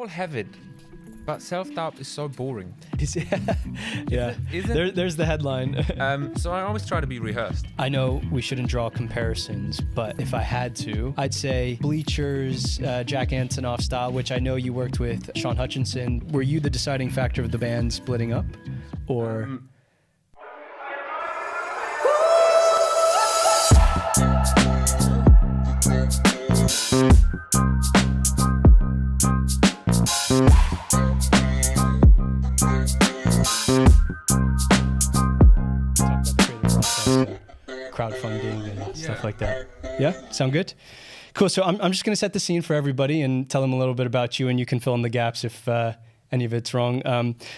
all have it, but self-doubt is so boring. Yeah. There's the headline. So I always try to be rehearsed. I know we shouldn't draw comparisons, but if I had to, I'd say Bleachers, Jack Antonoff style, which I know you worked with Sean Hutchinson. Were you the deciding factor of the band splitting up, or? Crowdfunding and stuff like that. Yeah, sound good? Cool. So I'm just going to set the scene for everybody and tell them a little bit about you, and you can fill in the gaps if any of it's wrong.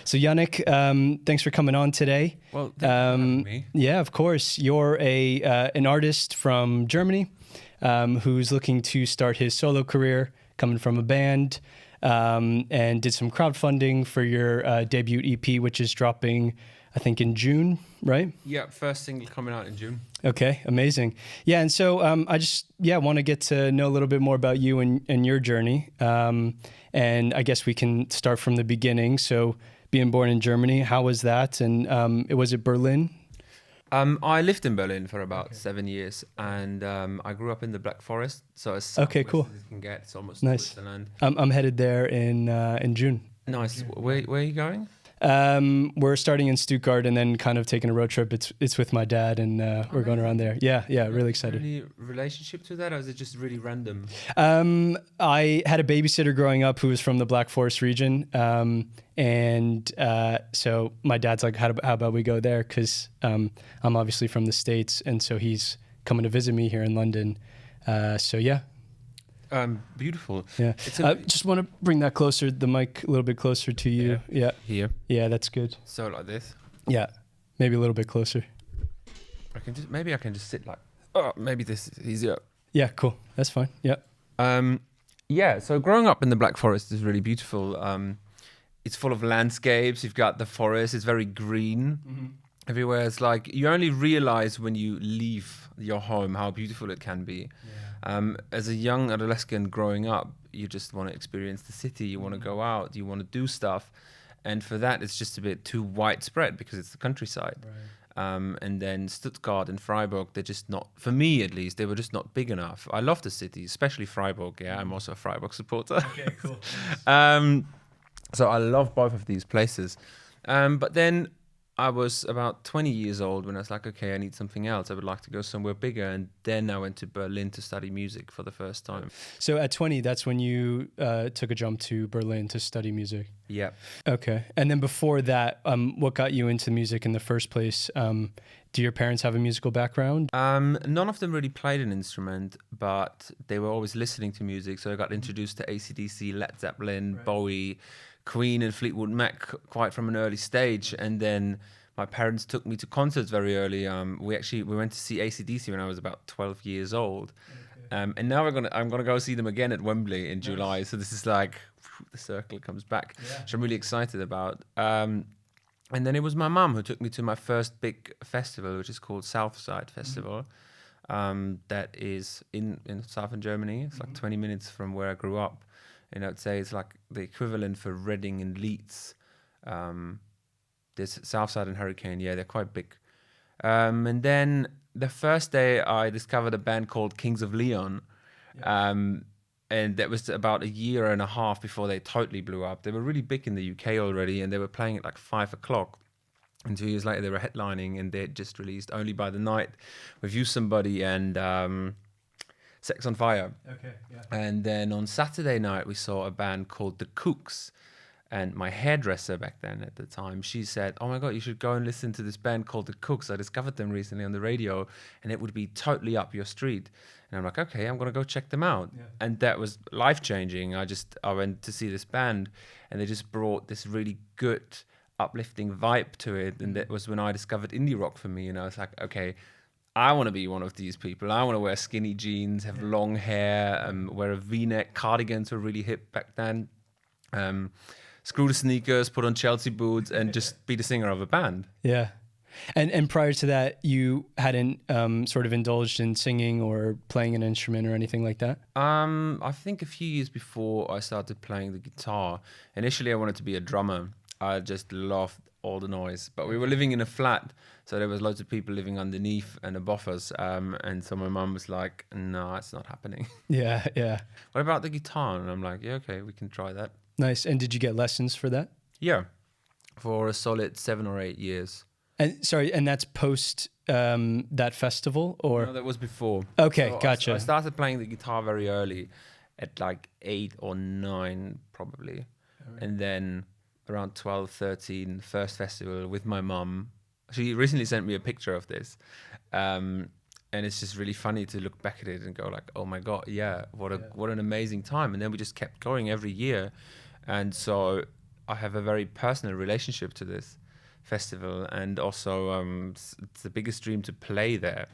So Janik, thanks for coming on today. Well, thanks for having me. Yeah, of course. You're an artist from Germany who's looking to start his solo career, coming from a band, and did some crowdfunding for your debut EP, which is dropping, I think, in June, right? Yeah, first single coming out in June. Okay, amazing. Yeah, and so I just want to get to know a little bit more about you and your journey. And I guess we can start from the beginning. So being born in Germany, how was that? And was it Berlin? I lived in Berlin for about 7 years, and I grew up in the Black Forest, so as southwest cool. as you can get. It's almost Nice. Switzerland. I'm headed there in June. Nice. Where are you going? We're starting in Stuttgart and then kind of taking a road trip. It's with my dad, and we're going around there. Yeah, really excited. Any relationship to that, or is it just really random? I had a babysitter growing up who was from the Black Forest region, and so my dad's like, how about we go there? Because I'm obviously from the States, and so he's coming to visit me here in London. So yeah. Beautiful. Yeah. Just want to bring that closer, the mic a little bit closer to you. Yeah. Here. Yeah, that's good. So like this. Yeah. Maybe a little bit closer. Maybe I can just sit like. Oh, maybe this is easier. Yeah, cool. That's fine. Yeah. Yeah. So growing up in the Black Forest is really beautiful. It's full of landscapes. You've got the forest. It's very green. Mm-hmm. Everywhere. It's like you only realize when you leave your home how beautiful it can be. Yeah. As a young adolescent growing up, you just want to experience the city. You want to go out. You want to do stuff. And for that, it's just a bit too widespread because it's the countryside. Right. And then Stuttgart and Freiburg, they're just not, for me at least, they were just not big enough. I love the city, especially Freiburg. Yeah, I'm also a Freiburg supporter. Okay, cool. So I love both of these places. But then I was about 20 years old when I was like, okay, I need something else. I would like to go somewhere bigger. And then I went to Berlin to study music for the first time. So at 20, that's when you took a jump to Berlin to study music? Yeah. Okay. And then before that, what got you into music in the first place? Do your parents have a musical background? None of them really played an instrument, but they were always listening to music. So I got introduced to AC/DC, Led Zeppelin, right. Bowie, Queen and Fleetwood Mac quite from an early stage. And then my parents took me to concerts very early. We went to see AC/DC when I was about 12 years old. Okay. And now I'm gonna go see them again at Wembley in July. So this is like the circle comes back, which I'm really excited about. And then it was my mum who took me to my first big festival, which is called Southside Festival. That is in southern Germany. It's like 20 minutes from where I grew up. And I'd say it's like the equivalent for Reading and Leeds. There's Southside and Hurricane. Yeah, they're quite big. And then the first day I discovered a band called Kings of Leon. Yeah. And that was about a year and a half before they totally blew up. They were really big in the UK already, and they were playing at like 5 o'clock. And 2 years later, they were headlining, and they had just released Only by the Night with You Somebody and Sex on Fire. Okay, yeah. And then on Saturday night, we saw a band called the Kooks. And my hairdresser back then at the time, she said, oh my God, you should go and listen to this band called the Kooks. I discovered them recently on the radio, and it would be totally up your street. And I'm like, okay, I'm going to go check them out. Yeah. And that was life-changing. I went to see this band, and they just brought this really good, uplifting vibe to it. And that was when I discovered indie rock for me. And I was like, okay, I want to be one of these people. I want to wear skinny jeans, have long hair, wear a V-neck. Cardigans were really hip back then. Screw the sneakers, put on Chelsea boots, and just be the singer of a band. Yeah. And prior to that, you hadn't sort of indulged in singing or playing an instrument or anything like that? I think a few years before I started playing the guitar, initially I wanted to be a drummer. I just loved all the noise. But we were living in a flat, so there was loads of people living underneath and above us. And so my mum was like, no, it's not happening. Yeah, yeah. What about the guitar? And I'm like, yeah, okay, we can try that. Nice. And did you get lessons for that? Yeah, for a solid 7 or 8 years. And sorry, and that's post that festival, or? No, that was before. Okay, So gotcha. I started playing the guitar very early, at like 8 or 9 probably. Right. And then around 12, 13, first festival with my mum. She recently sent me a picture of this. And it's just really funny to look back at it and go like, oh my God, yeah, what an amazing time. And then we just kept going every year. And so I have a very personal relationship to this festival, and also it's the biggest dream to play there,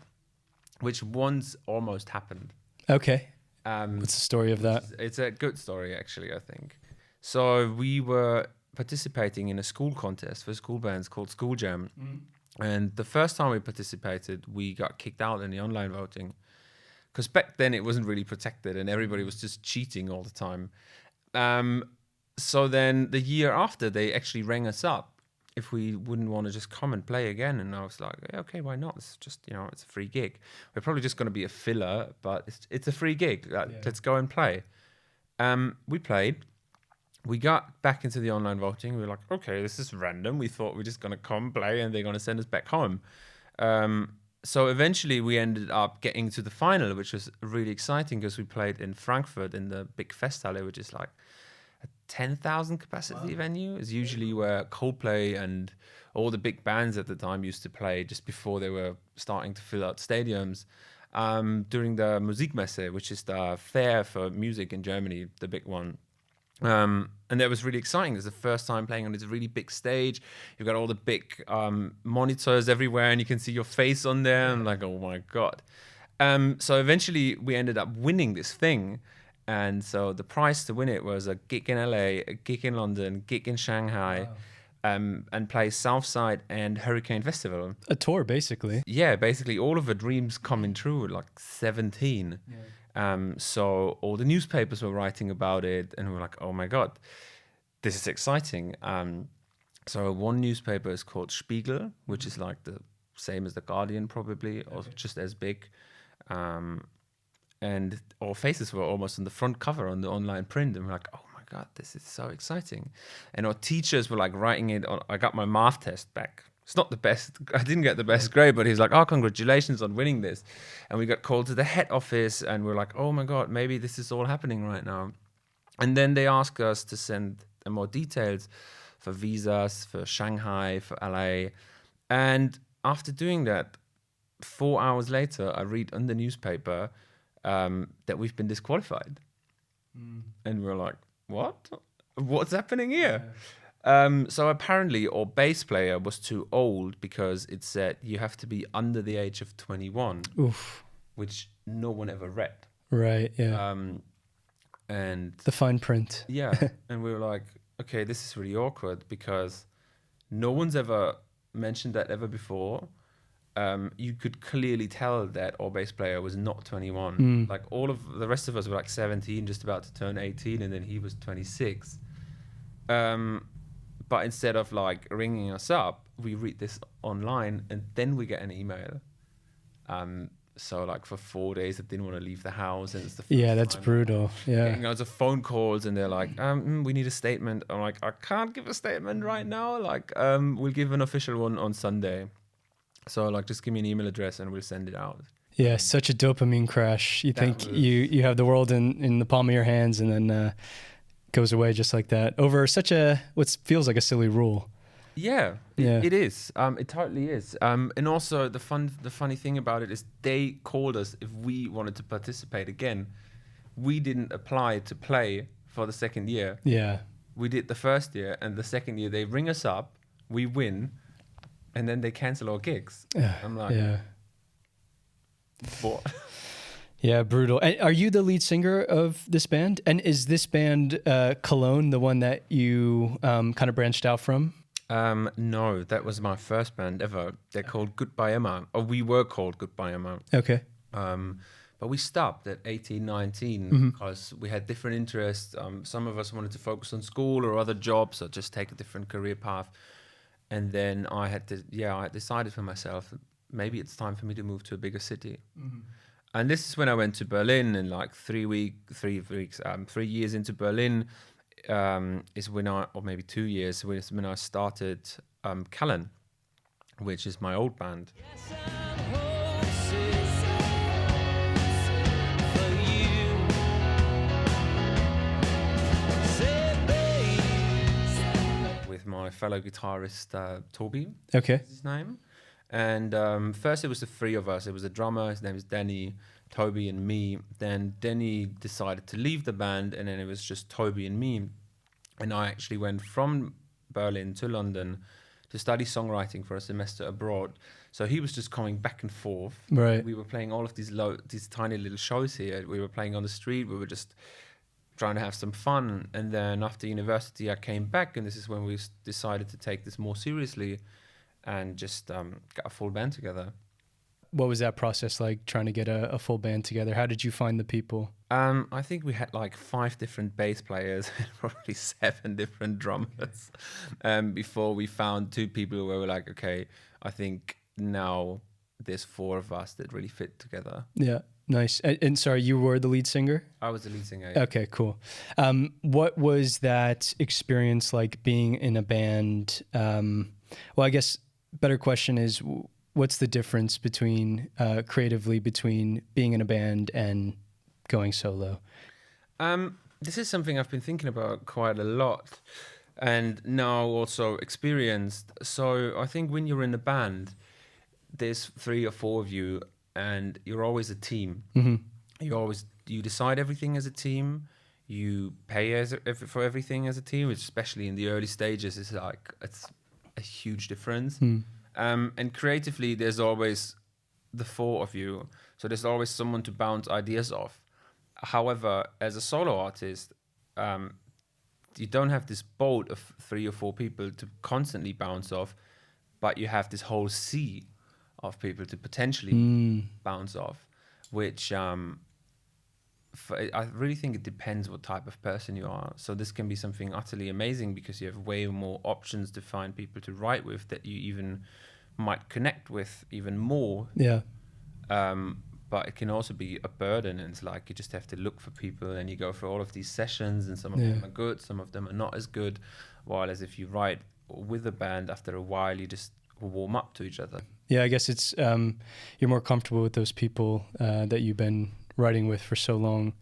which once almost happened. Okay. What's the story of that? It's a good story, actually, I think. So we were participating in a school contest for school bands called School Jam. And the first time we participated, we got kicked out in the online voting, because back then it wasn't really protected and everybody was just cheating all the time. So then the year after, they actually rang us up if we wouldn't want to just come and play again. And I was like, yeah, okay, why not? It's just, it's a free gig. We're probably just going to be a filler, but it's a free gig. Let's go and play. We played. We got back into the online voting. We were like, okay, this is random. We thought we're just going to come play and they're going to send us back home. So eventually we ended up getting to the final, which was really exciting because we played in Frankfurt in the big Festhalle, which is like 10,000 capacity venue. Is usually where Coldplay and all the big bands at the time used to play just before they were starting to fill out stadiums during the Musikmesse, which is the fair for music in Germany, the big one. And that was really exciting. It's the first time playing on this really big stage. You've got all the big monitors everywhere and you can see your face on there. I'm like, oh my God. So eventually we ended up winning this thing. And so the prize to win it was a gig in LA, a gig in London, gig in Shanghai, and play Southside and Hurricane Festival. A tour, basically. Yeah, basically all of the dreams coming true at like 17. Yeah. So all the newspapers were writing about it and we were like, oh my God, this is exciting. So one newspaper is called Spiegel, which is like the same as The Guardian probably, or just as big. And our faces were almost on the front cover on the online print. And we're like, oh my God, this is so exciting. And our teachers were like writing it on. I got my math test back. It's not the best. I didn't get the best grade, but he's like, oh, congratulations on winning this. And we got called to the head office and we're like, oh my God, maybe this is all happening right now. And then they asked us to send them more details for visas, for Shanghai, for LA. And after doing that, 4 hours later, I read on the newspaper that we've been disqualified. And we're like, what? What's happening here? So apparently our bass player was too old because it said you have to be under the age of 21. Oof. Which no one ever read. Right, yeah. And the fine print. Yeah. And we were like, okay, this is really awkward because no one's ever mentioned that ever before. You could clearly tell that our bass player was not 21. Like all of the rest of us were like 17, just about to turn 18, and then he was 26. But instead of like ringing us up, we read this online and then we get an email. So like for 4 days, I didn't want to leave the house, and it's the first that's time brutal. Yeah, getting loads of phone calls, and they're like, "We need a statement." I'm like, "I can't give a statement right now. Like, we'll give an official one on Sunday." So like, just give me an email address and we'll send it out. Yeah, such a dopamine crash. You think you have the world in the palm of your hands, and then goes away just like that over such a what feels like a silly rule. Yeah, it is. It totally is. And also the funny thing about it is they called us if we wanted to participate again. We didn't apply to play for the second year. Yeah, we did the first year, and the second year they ring us up, we win, and then they cancel our gigs. I'm like, what? Yeah, brutal. And are you the lead singer of this band? And is this band Cologne the one that you kind of branched out from? No, that was my first band ever. They're called Goodbye Emma. Or we were called Goodbye Emma. Okay. But we stopped at 18, 19 because we had different interests. Some of us wanted to focus on school or other jobs or just take a different career path. And then I had decided for myself, maybe it's time for me to move to a bigger city. And this is when I went to Berlin, and like 3 years into Berlin is when or maybe 2 years, is when I started Callan, which is my old band. With my fellow guitarist, Toby. Okay. Is his name. And first it was the three of us. It was a drummer, his name is Danny, Toby and me. Then Danny decided to leave the band, and then it was just Toby and me. And I actually went from Berlin to London to study songwriting for a semester abroad. So he was just coming back and forth. Right. We were playing all of these tiny little shows here. We were playing on the street. We were just trying to have some fun. And then after university, I came back, and this is when we decided to take this more seriously and just got a full band together. What was that process like, trying to get a full band together? How did you find the people? I think we had like 5 different bass players and probably 7 different drummers before we found 2 people where we were like, okay, I think now there's 4 of us that really fit together. Yeah, nice. And sorry, you were the lead singer? I was the lead singer. Yeah. Okay, cool. What was that experience like, being in a band? Well, I guess better question is, what's the difference between creatively between being in a band and going solo? This is something I've been thinking about quite a lot, and now also experienced. So I think when you're in a band, there's 3 or 4 of you, and you're always a team. You decide everything as a team. You pay for everything as a team, which especially in the early stages is like it's a huge difference. And creatively, there's always the 4 of you, so there's always someone to bounce ideas off. However, as a solo artist, you don't have this boat of 3 or 4 people to constantly bounce off, but you have this whole sea of people to potentially bounce off, which I really think it depends what type of person you are. So this can be something utterly amazing because you have way more options to find people to write with that you even might connect with even more. Yeah. But it can also be a burden, and it's like you just have to look for people, and you go through all of these sessions, and some of them are good, some of them are not as good. While as if you write with a band, after a while you just warm up to each other. Yeah, I guess it's you're more comfortable with those people that you've been writing with for so long.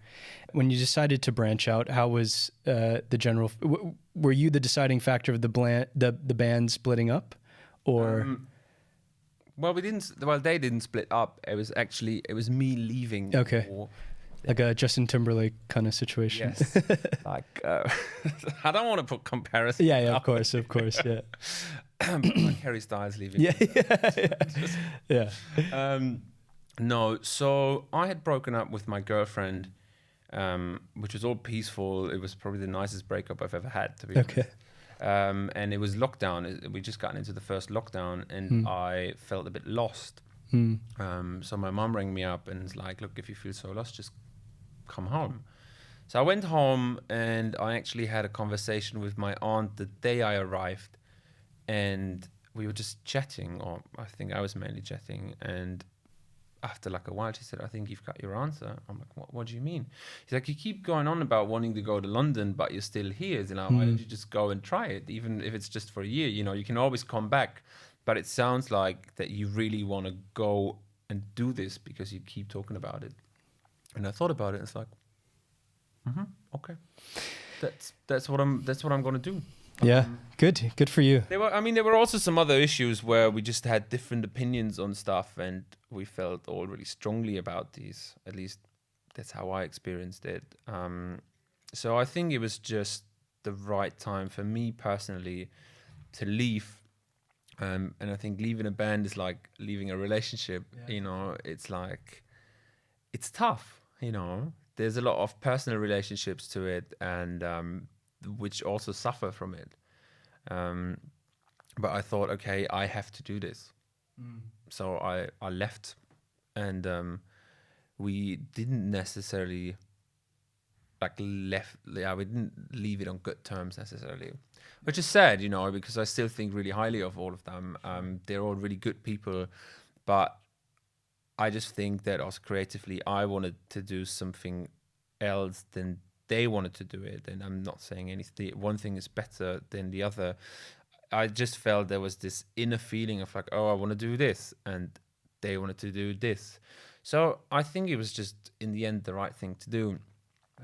When you decided to branch out, how was the general? Were you the deciding factor of the band splitting up, or? Well, they didn't split up. It was me leaving. Okay. Like a Justin Timberlake kind of situation. Yes. Like I don't want to put comparison. Yeah, of course, yeah. Like Harry Styles leaving. Yeah. No, so I had broken up with my girlfriend, which was all peaceful. It was probably the nicest breakup I've ever had, to be honest. And it was lockdown. We just gotten into the first lockdown, and I felt a bit lost. So my mom rang me up and was like, look, if you feel so lost, just come home. So I went home, and I actually had a conversation with my aunt the day I arrived, and we were just chatting, or I think I was mainly chatting, and after like a while, she said, I think you've got your answer. I'm like, what do you mean? She's like, you keep going on about wanting to go to London, but you're still here. You know, why don't you just go and try it? Even if it's just for a year, you know, you can always come back. But it sounds like that you really want to go and do this because you keep talking about it. And I thought about it, and it's like, okay, that's what I'm going to do. Yeah, good for you. There were also some other issues where we just had different opinions on stuff, and we felt all really strongly about these. At least that's how I experienced it. So I think it was just the right time for me personally to leave. And I think leaving a band is like leaving a relationship. Yeah. You know, it's like, it's tough, you know. There's a lot of personal relationships to it, and which also suffer from it. but I thought, okay, I have to do this. So I left, and we didn't necessarily we didn't leave it on good terms necessarily, which is sad, because I still think really highly of all of them. They're all really good people, but I just think that also creatively I wanted to do something else than they wanted to do it. And I'm not saying anything, one thing is better than the other. I just felt there was this inner feeling of like, oh, I want to do this, and they wanted to do this. So I think it was just in the end the right thing to do.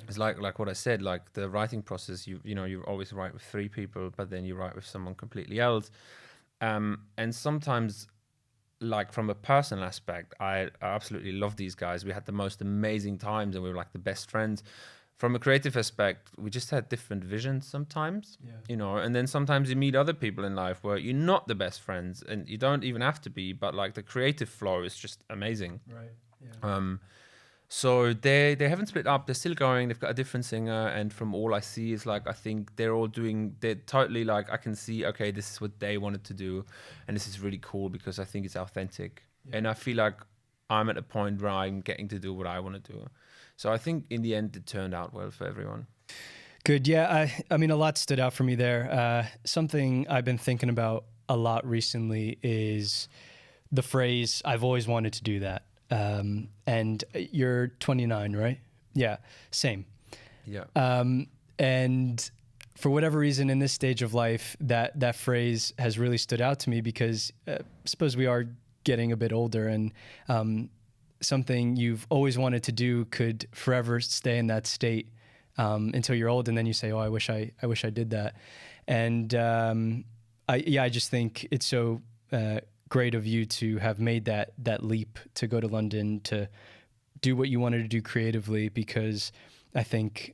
It's like what I said, like the writing process. You always write with three people, but then you write with someone completely else. And sometimes, like from a personal aspect, I absolutely love these guys. We had the most amazing times, and we were like the best friends. From a creative aspect, we just had different visions sometimes, and then sometimes you meet other people in life where you're not the best friends, and you don't even have to be, but like the creative flow is just amazing. Right. Yeah. So they haven't split up. They're still going. They've got a different singer, and from all I see is like I think they're totally like I can see, okay, this is what they wanted to do, and this is really cool because I think it's authentic, and I feel like I'm at a point where I'm getting to do what I want to do. So I think in the end it turned out well for everyone. Good. Yeah. I mean, a lot stood out for me there. Something I've been thinking about a lot recently is the phrase, I've always wanted to do that. And you're 29, right? Yeah. Same. Yeah. And for whatever reason in this stage of life, that phrase has really stood out to me because I suppose we are getting a bit older, and something you've always wanted to do could forever stay in that state until you're old, and then you say, "Oh, I wish I did that." And I just think it's so great of you to have made that leap to go to London to do what you wanted to do creatively, because I think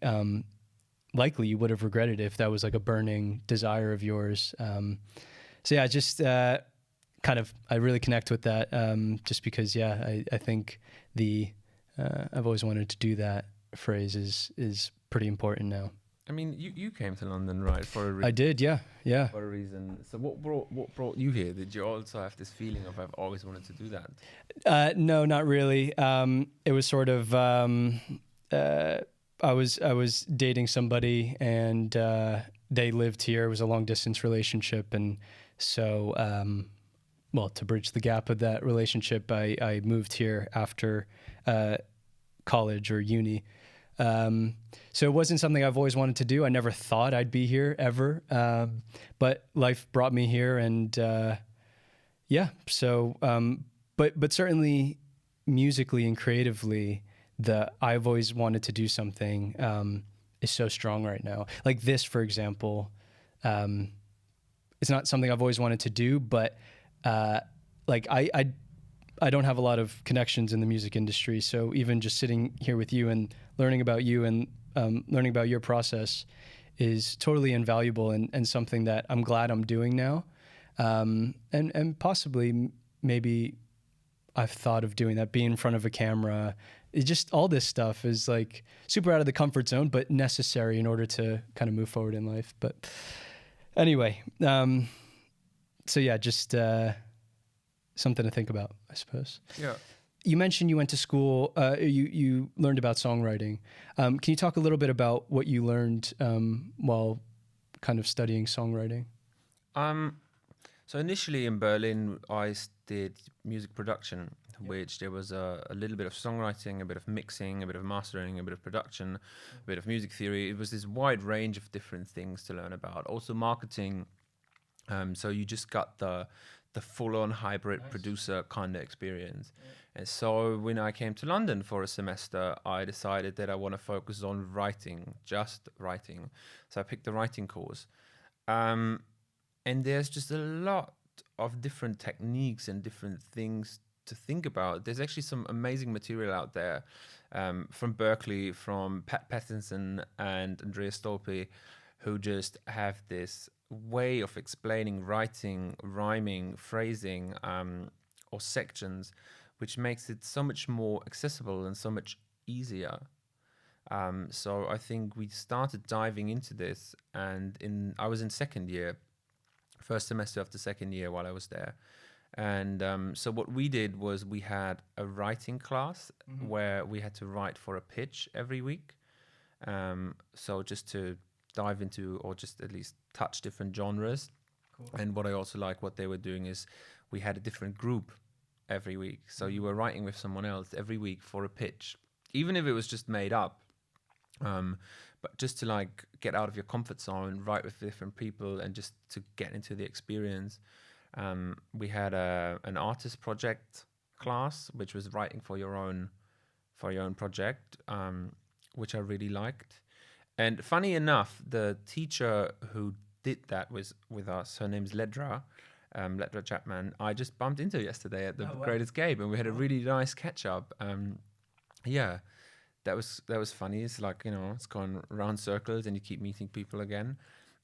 likely you would have regretted it if that was like a burning desire of yours. So yeah, just I really connect with that, just because, I think I've always wanted to do that phrase is pretty important now. I mean, you came to London, right? For a reason. I did, yeah. For a reason. So what brought you here? Did you also have this feeling of I've always wanted to do that? No, not really. It was sort of I was dating somebody, and they lived here. It was a long distance relationship, and so to bridge the gap of that relationship, I moved here after college or uni. So it wasn't something I've always wanted to do. I never thought I'd be here ever. But life brought me here, and but certainly musically and creatively, I've always wanted to do something is so strong right now. Like this, for example, it's not something I've always wanted to do, but I don't have a lot of connections in the music industry. So even just sitting here with you and learning about you and learning about your process is totally invaluable, and something that I'm glad I'm doing now. And possibly maybe I've thought of doing that, being in front of a camera. It just, all this stuff is like super out of the comfort zone, but necessary in order to kind of move forward in life. But anyway, so yeah, just something to think about, I suppose. Yeah. You mentioned you went to school, you learned about songwriting. Can you talk a little bit about what you learned while kind of studying songwriting? So initially in Berlin, I did music production, which there was a little bit of songwriting, a bit of mixing, a bit of mastering, a bit of production, a bit of music theory. It was this wide range of different things to learn about. Also marketing. So you just got the full-on hybrid producer kind of experience. Yeah. And so when I came to London for a semester, I decided that I want to focus on writing, just writing. So I picked the writing course. And there's just a lot of different techniques and different things to think about. There's actually some amazing material out there from Berkeley, from Pat Pattinson and Andrea Stolpe, who just have this way of explaining writing, rhyming, phrasing, or sections, which makes it so much more accessible and so much easier. So I think we started diving into this, and I was in second year first semester of the second year while I was there. And so what we did was we had a writing class where we had to write for a pitch every week. So just to dive into, or just at least touch different genres. Cool. And what I also like what they were doing is we had a different group every week. So you were writing with someone else every week for a pitch, even if it was just made up. But just to like get out of your comfort zone, write with different people, and just to get into the experience. We had an artist project class, which was writing for your own project, which I really liked. And funny enough, the teacher who did that was with us. Her name's Ledra Chapman. I just bumped into her yesterday at the Great Escape, and we had a really nice catch up. Yeah, that was funny. It's like, you know, it's going around circles, and you keep meeting people again.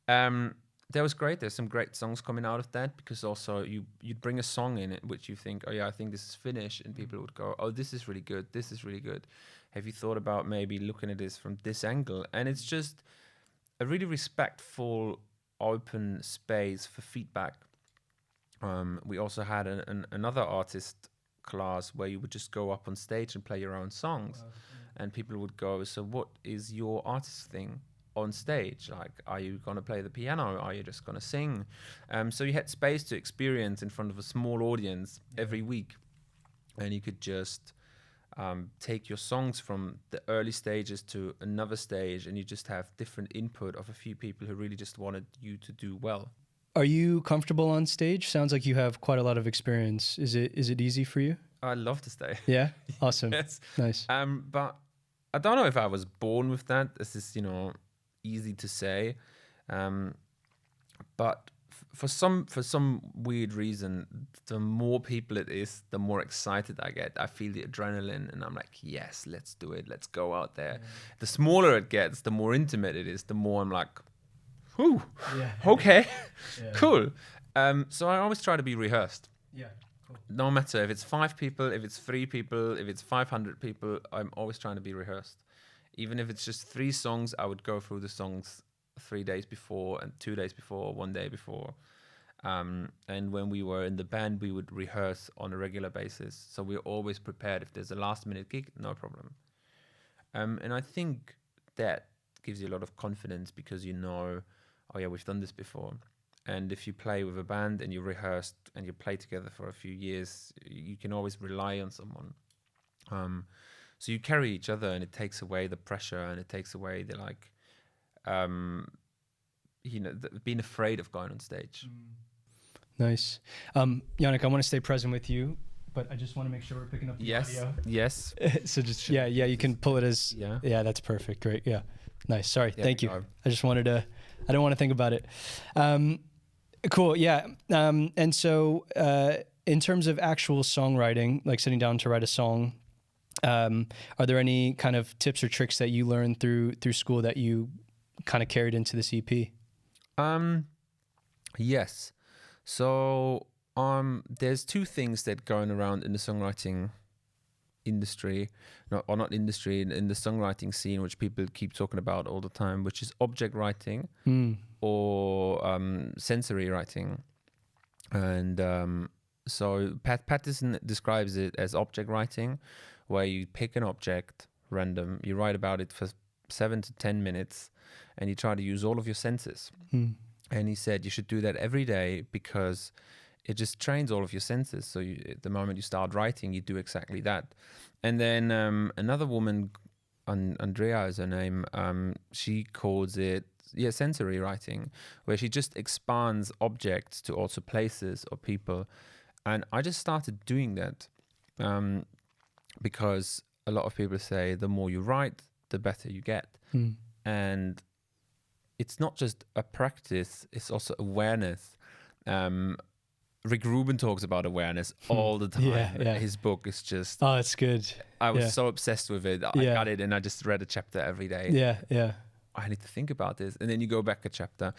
That was great. There's some great songs coming out of that, because also you'd bring a song in it which you think, oh yeah, I think this is Finnish, and people would go, oh, this is really good. This is really good. Have you thought about maybe looking at this from this angle? And it's just a really respectful, open space for feedback. We also had another artist class where you would just go up on stage and play your own songs. Wow. And people would go, so what is your artist thing on stage? Like, are you going to play the piano? Are you just going to sing? So you had space to experience in front of a small audience every week. And you could just take your songs from the early stages to another stage, and you just have different input of a few people who really just wanted you to do well. Are you comfortable on stage? Sounds like you have quite a lot of experience. Is it easy for you? I love to stay. Yeah? Awesome. Yes. Nice. But I don't know if I was born with that. This is, you know, easy to say. But for some weird reason, the more people it is, the more excited I get. I feel the adrenaline, and I'm like, yes, let's do it. Let's go out there. Yeah. The smaller it gets, the more intimate it is, the more I'm like, whew, okay, cool. So I always try to be rehearsed. Yeah, cool. No matter if it's 5 people, if it's 3 people, if it's 500 people, I'm always trying to be rehearsed. Even if it's just 3 songs, I would go through the songs 3 days before, and 2 days before, 1 day before. And when we were in the band, we would rehearse on a regular basis. So we're always prepared. If there's a last minute gig, no problem. And I think that gives you a lot of confidence, because you know, oh yeah, we've done this before. And if you play with a band and you rehearsed and you play together for a few years, you can always rely on someone. So you carry each other, and it takes away the pressure, and it takes away the like, being afraid of going on stage. Nice. Janik, I want to stay present with you, but I just want to make sure we're picking up the audio. Yes. So just, you can pull it as, that's perfect. Great. Yeah. Nice. Sorry. Thank you. I just wanted to, I didn't want to think about it. Cool. Yeah. And so, in terms of actual songwriting, like sitting down to write a song, are there any kind of tips or tricks that you learned through school that you kind of carried into this EP? Yes. So there's 2 things that going around in the songwriting industry, in the songwriting scene, which people keep talking about all the time, which is object writing or sensory writing. And so Patterson describes it as object writing, where you pick an object random, you write about it for 7 to 10 minutes, and you try to use all of your senses. And he said you should do that every day, because it just trains all of your senses. So the moment you start writing, you do exactly that. And then another woman, Andrea is her name, she calls it sensory writing, where she just expands objects to also places or people. And I just started doing that because a lot of people say the more you write, the better you get. And it's not just a practice, it's also awareness. Rick Rubin talks about awareness all the time. His book is just... Oh, it's good. I was so obsessed with it. I got it, and I just read a chapter every day. I need to think about this. And then you go back a chapter.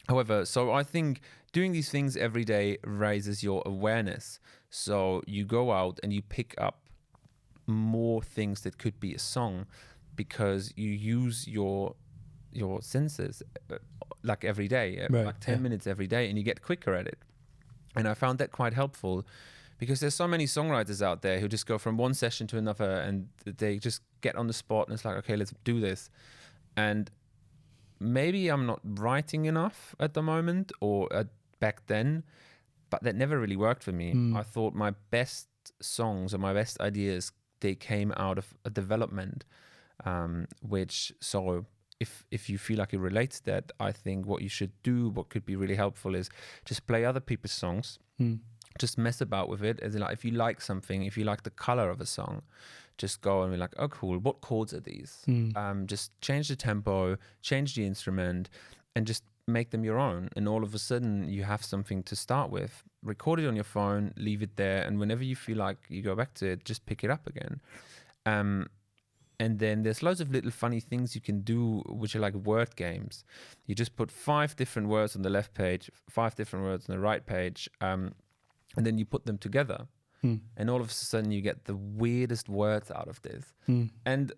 However, so I think doing these things every day raises your awareness. So you go out and you pick up more things that could be a song, because you use your your senses like every day, like 10 minutes every day, and you get quicker at it. And I found that quite helpful, because there's so many songwriters out there who just go from one session to another and they just get on the spot and it's like, okay, let's do this. And maybe I'm not writing enough at the moment, or back then, but that never really worked for me. I thought my best songs or my best ideas, they came out of a development, so if you feel like it relates to that, I think what you should do, what could be really helpful, is just play other people's songs. Just mess about with it. As in, like, if you like something, if you like the color of a song, just go and be like, oh cool, what chords are these? Just change the tempo, change the instrument, and just make them your own. And all of a sudden you have something to start with. Record it on your phone, leave it there, and whenever you feel like you go back to it, just pick it up again. And then there's loads of little funny things you can do, which are like word games. You just put 5 different words on the left page, 5 different words on the right page, and then you put them together. And all of a sudden you get the weirdest words out of this. And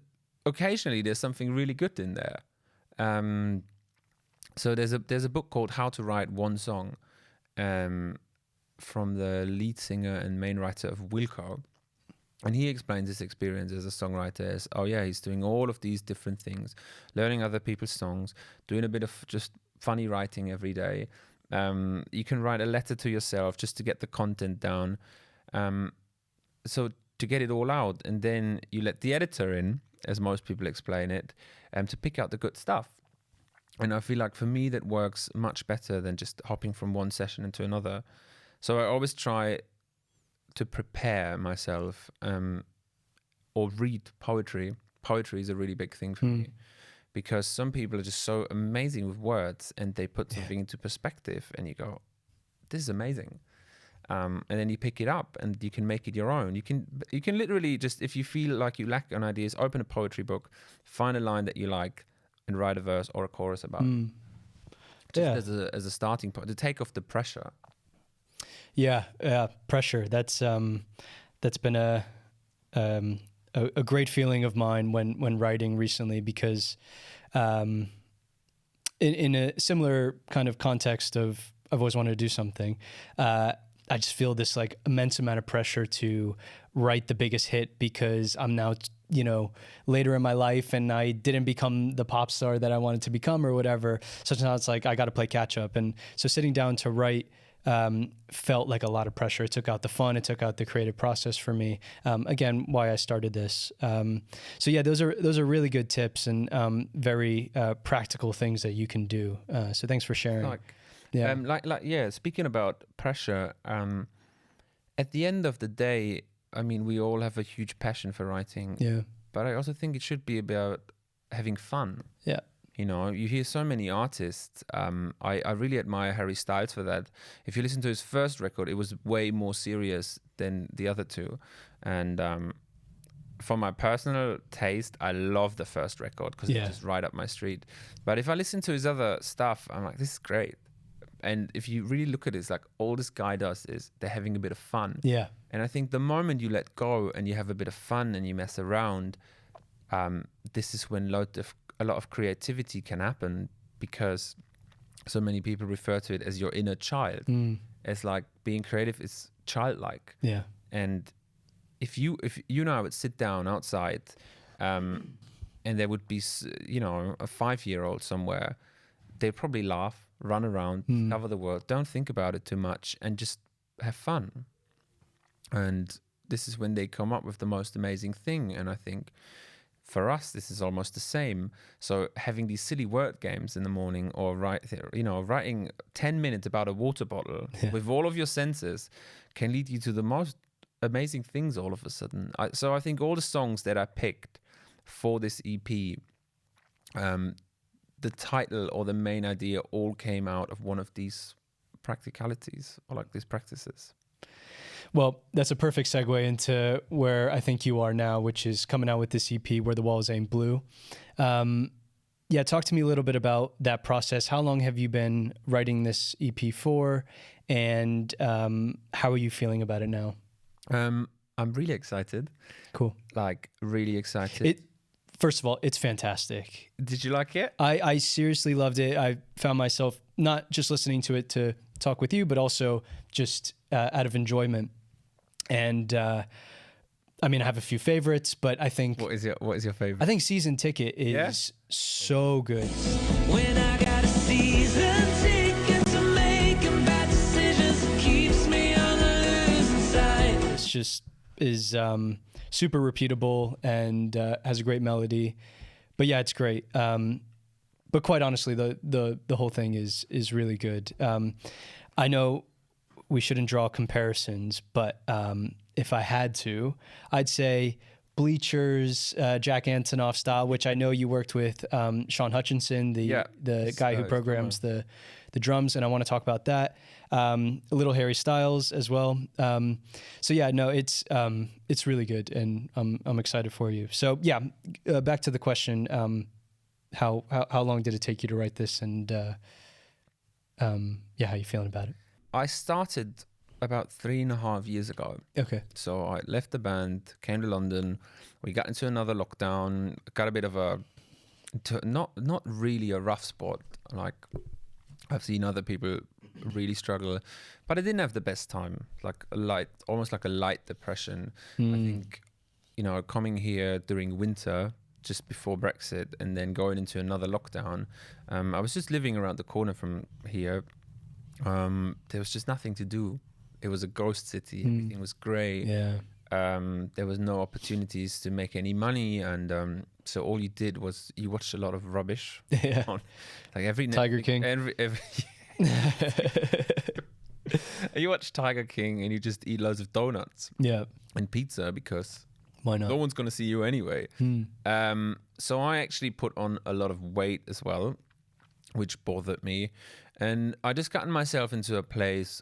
occasionally there's something really good in there. So there's a book called How to Write One Song, from the lead singer and main writer of Wilco. And he explains his experience as a songwriter as, he's doing all of these different things, learning other people's songs, doing a bit of just funny writing every day. You can write a letter to yourself just to get the content down. So to get it all out, and then you let the editor in, as most people explain it, to pick out the good stuff. And I feel like for me that works much better than just hopping from one session into another. So I always try to prepare myself, or read poetry. Poetry is a really big thing for me, because some people are just so amazing with words, and they put something into perspective, and you go, this is amazing. And then you pick it up and you can make it your own. You can literally just, if you feel like you lack on ideas, open a poetry book, find a line that you like, and write a verse or a chorus about it. Just as a starting point, to take off the pressure. Pressure. That's been a great feeling of mine when writing recently, because in a similar kind of context of I've always wanted to do something, I just feel this like immense amount of pressure to write the biggest hit, because I'm now later in my life and I didn't become the pop star that I wanted to become or whatever. So now it's like I got to play catch up, and so sitting down to write felt like a lot of pressure. It took out the fun. It took out the creative process for me. Again, why I started this. So yeah, those are really good tips and very practical things that you can do. So thanks for sharing. Speaking about pressure, at the end of the day, I mean, we all have a huge passion for writing. Yeah. But I also think it should be about having fun. Yeah. You hear so many artists. I really admire Harry Styles for that. If you listen to his first record, it was way more serious than the other two. And for my personal taste, I love the first record because it's just right up my street. But if I listen to his other stuff, I'm like, this is great. And if you really look at it, it's like all this guy does is they're having a bit of fun. Yeah. And I think the moment you let go and you have a bit of fun and you mess around, this is when a lot of creativity can happen, because so many people refer to it as your inner child. It's like being creative is childlike. Yeah. And if you I would sit down outside, and there would be a 5-year-old somewhere, they'd probably laugh, run around, cover the world, don't think about it too much, and just have fun. And this is when they come up with the most amazing thing. And I think for us, this is almost the same. So having these silly word games in the morning, or writing 10 minutes about a water bottle with all of your senses can lead you to the most amazing things all of a sudden. So I think all the songs that I picked for this EP, the title or the main idea all came out of one of these practicalities, or like these practices. Well, that's a perfect segue into where I think you are now, which is coming out with this EP, Where the Walls Ain't Blue. Talk to me a little bit about that process. How long have you been writing this EP for, and how are you feeling about it now? I'm really excited. Cool. Like, really excited. First of all, it's fantastic. Did you like it? I seriously loved it. I found myself not just listening to it to talk with you, but also just out of enjoyment. And I mean, I have a few favorites, but I think... What is your favorite? I think Season Ticket is so good. When I got a season ticket to make and bad decisions keeps me on the losing side. It's just is super repeatable and has a great melody. But yeah, it's great. But quite honestly, the whole thing is really good. I know we shouldn't draw comparisons, but if I had to, I'd say Bleachers, Jack Antonoff style, which I know you worked with Sean Hutchinson, the guy who programs the drums, and I want to talk about that. A little Harry Styles as well. So yeah, no, it's really good, and I'm excited for you. So yeah, back to the question. How long did it take you to write this, and how are you feeling about it? I started about 3.5 years ago. Okay. So I left the band, came to London. We got into another lockdown. Got a bit of not really a rough spot. Like I've seen other people really struggle, but I didn't have the best time. Like almost like a light depression. I think, coming here during winter, just before Brexit, and then going into another lockdown. I was just living around the corner from here. There was just nothing to do. It was a ghost city. Everything was grey. Yeah. There was no opportunities to make any money, and so all you did was you watched a lot of rubbish. Yeah. Like every Tiger King. You watch Tiger King and you just eat loads of donuts. Yeah. And pizza, because why not? no one's going to see you anyway. So I actually put on a lot of weight as well, which bothered me. And I just gotten myself into a place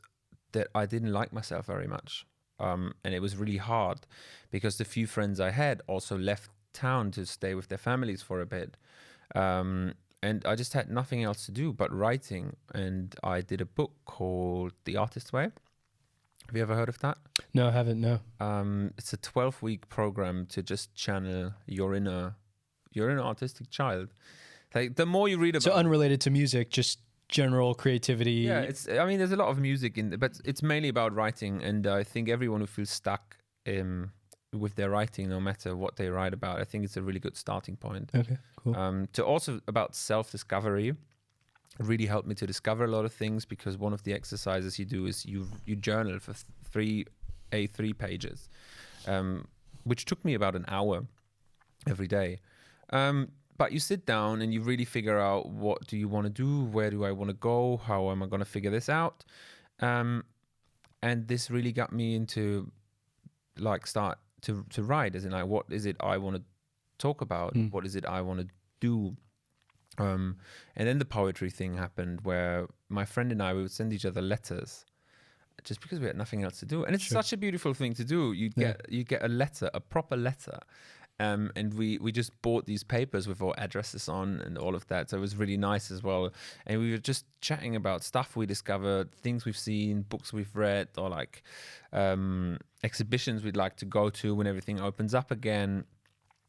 that I didn't like myself very much. And it was really hard because the few friends I had also left town to stay with their families for a bit. And I just had nothing else to do but writing. And I did a book called The Artist's Way. Have you ever heard of that? No, I haven't, no. It's a 12-week program to just channel your inner artistic child. Like the more you read about... So unrelated to music, just general creativity. Yeah, there's a lot of music in there, but it's mainly about writing. And I think everyone who feels stuck with their writing, no matter what they write about, I think it's a really good starting point. Okay, cool. To also about self-discovery, really helped me to discover a lot of things, because one of the exercises you do is you journal for 3 A3 pages, which took me about an hour every day. But you sit down and you really figure out, what do you want to do? Where do I want to go? How am I going to figure this out? And this really got me into start to write, as in like, what is it I want to talk about? What is it I want to do? And then the poetry thing happened, where my friend and I, we would send each other letters just because we had nothing else to do. And it's such a beautiful thing to do. You get a letter, a proper letter. And we just bought these papers with our addresses on and all of that. So it was really nice as well. And we were just chatting about stuff we discovered, things we've seen, books we've read, or like exhibitions we'd like to go to when everything opens up again.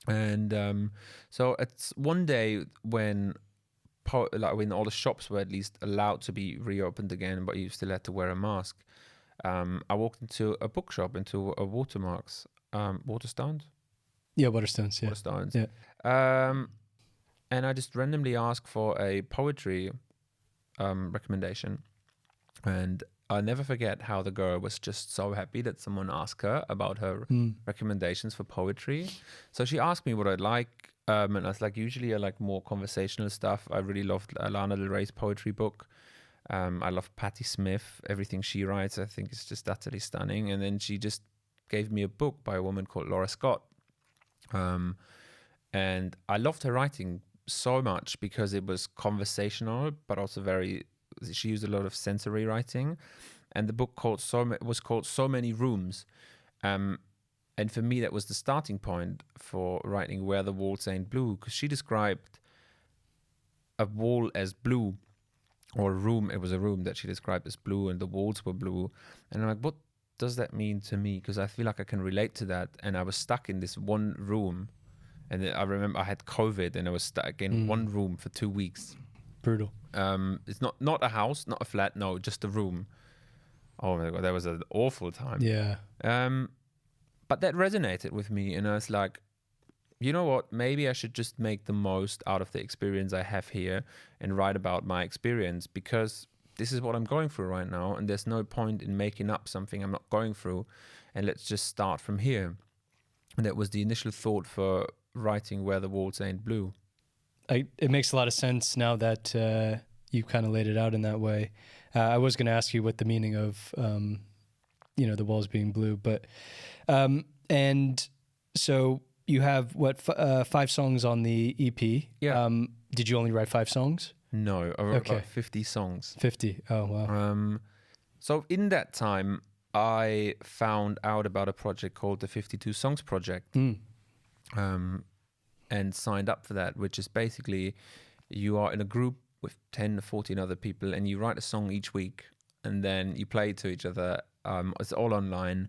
And so it's one day when all the shops were at least allowed to be reopened again, but you still had to wear a mask. I walked into a bookshop, into a Waterstones. Yeah, Waterstones. Yeah. Waterstones. Yeah. And I just randomly asked for a poetry recommendation. And I'll never forget how the girl was just so happy that someone asked her about her recommendations for poetry. So she asked me what I'd like. And I was like, usually I like more conversational stuff. I really loved Lana Del Rey's poetry book. I love Patti Smith. Everything she writes, I think, is just utterly stunning. And then she just gave me a book by a woman called Laura Scott. And I loved her writing so much because it was conversational, but also she used a lot of sensory writing. And the book was called So Many Rooms. And for me, that was the starting point for writing Where the Walls Ain't Blue, because she described a wall as blue, or a room. It was a room that she described as blue, and the walls were blue. And I'm like, what does that mean to me? Because I feel like I can relate to that. And I was stuck in this one room, And then I remember I had COVID and I was stuck in one room for 2 weeks. Brutal. It's not a house, not a flat, no, just a room. Oh my God, that was an awful time. Yeah. But that resonated with me, and I was like, you know what? Maybe I should just make the most out of the experience I have here and write about my experience, because this is what I'm going through right now, and there's no point in making up something I'm not going through, and let's just start from here. And that was the initial thought for writing Where the Walls Ain't Blue. It makes a lot of sense now that you kind of laid it out in that way. I was going to ask you what the meaning of, the walls being blue, but, and so you have 5 songs on the EP. Yeah. Did you only write 5 songs? No, I wrote about 50 songs. 50. Oh, wow. So in that time, I found out about a project called the 52 Songs Project, and signed up for that, which is basically you are in a group with 10 or 14 other people, and you write a song each week, and then you play it to each other. It's all online.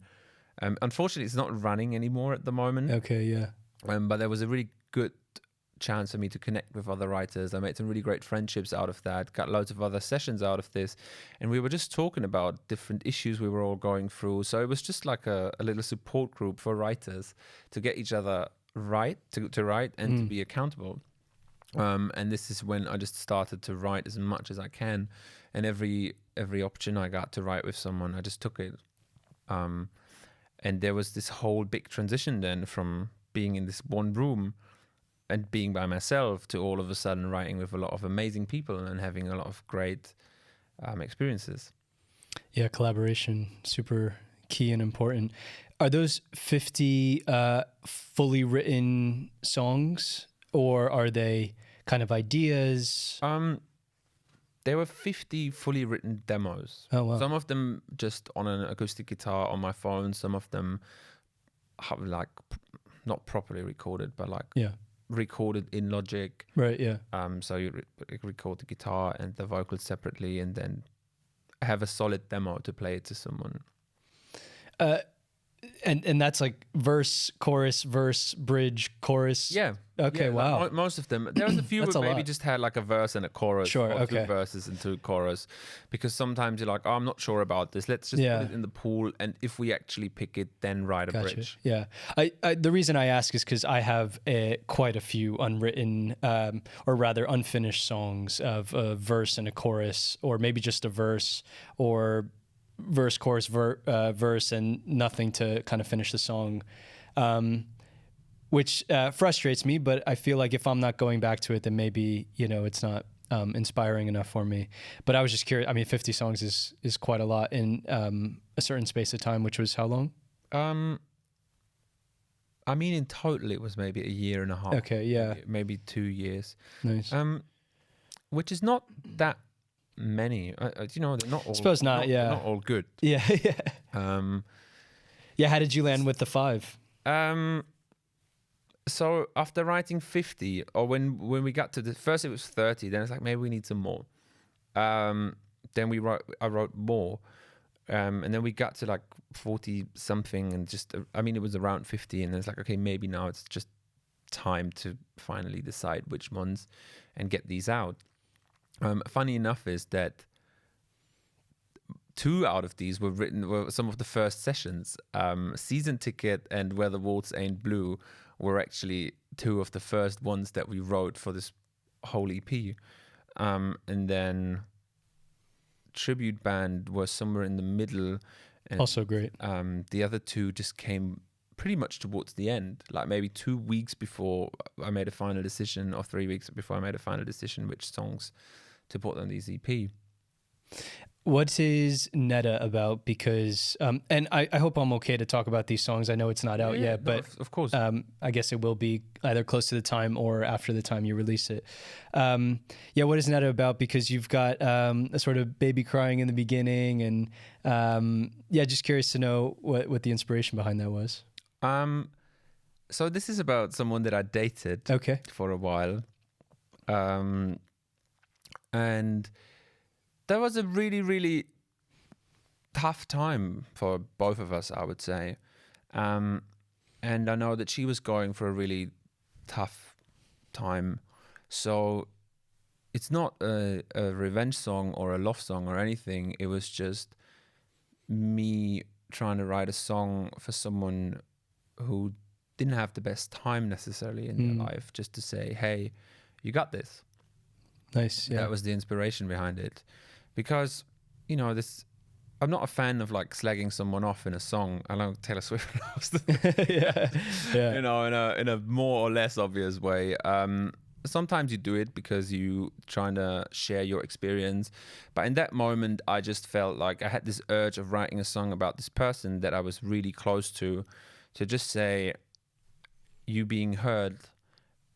Unfortunately, it's not running anymore at the moment. Okay, yeah. But there was a really good chance for me to connect with other writers. I made some really great friendships out of that, got loads of other sessions out of this, and we were just talking about different issues we were all going through. So it was just like a little support group for writers to get each other right, to write and to be accountable. And this is when I just started to write as much as I can, and every option I got to write with someone, I just took it. And there was this whole big transition then from being in this one room and being by myself to all of a sudden writing with a lot of amazing people and having a lot of great experiences. Yeah, collaboration, super key and important. Are those 50 fully written songs, or are they kind of ideas? There were 50 fully written demos. Oh, wow. Some of them just on an acoustic guitar on my phone. Some of them have not properly recorded, but recorded in Logic. Right, yeah. So you record the guitar and the vocals separately, and then have a solid demo to play it to someone. And that's like verse, chorus, verse, bridge, chorus. Yeah. Okay. Yeah, wow. Most of them. There was a few That's where a maybe lot. just had like a verse and a chorus. Sure, or okay. 2 verses and 2 chorus, because sometimes you're like, oh, I'm not sure about this. Let's just Yeah. put it in the pool, and if we actually pick it, then write a Gotcha. bridge. Yeah. I the reason I ask is because I have quite a few unwritten, or rather unfinished songs of a verse and a chorus, or maybe just a verse, or verse, chorus, verse, and nothing to kind of finish the song, which frustrates me. But I feel like if I'm not going back to it, then maybe it's not inspiring enough for me. But I was just curious. I mean, 50 songs is quite a lot in a certain space of time, which was how long? I mean, in total, it was maybe a year and a half. Okay, yeah. Maybe 2 years. Nice. Which is not that many. They're not all. Suppose not, yeah. Not all good. Yeah, yeah. Yeah, how did you land with the 5? So after writing 50, or when we got to first it was 30, then it's like maybe we need some more. Then I wrote more, and then we got to like 40 something, and it was around 50, and then it's like, okay, maybe now it's just time to finally decide which ones and get these out. Funny enough is that 2 out of these were some of the first sessions. Season Ticket and Where the Walls Ain't Blue were actually 2 of the first ones that we wrote for this whole EP. And then Tribute Band was somewhere in the middle. And, Also great. The other 2 just came pretty much towards the end, like maybe 2 weeks before I made a final decision, or 3 weeks before I made a final decision which songs to put on these EP. What is Netta about? Because, and I hope I'm okay to talk about these songs. I know it's not out yet, but of course. I guess it will be either close to the time or after the time you release it. What is Netta about? Because you've got a sort of baby crying in the beginning, and just curious to know what the inspiration behind that was. So this is about someone that I dated for a while. And that was a really, really tough time for both of us, I would say. And I know that she was going for a really tough time. So it's not a revenge song or a love song or anything. It was just me trying to write a song for someone who didn't have the best time necessarily in their life, just to say, hey, you got this. Nice. Yeah. That was the inspiration behind it. Because, you know, I'm not a fan of like slagging someone off in a song. I know Taylor Swift loves yeah. Yeah. you know, in a more or less obvious way. Sometimes you do it because you trying to share your experience, but in that moment I just felt like I had this urge of writing a song about this person that I was really close to just say, you being heard,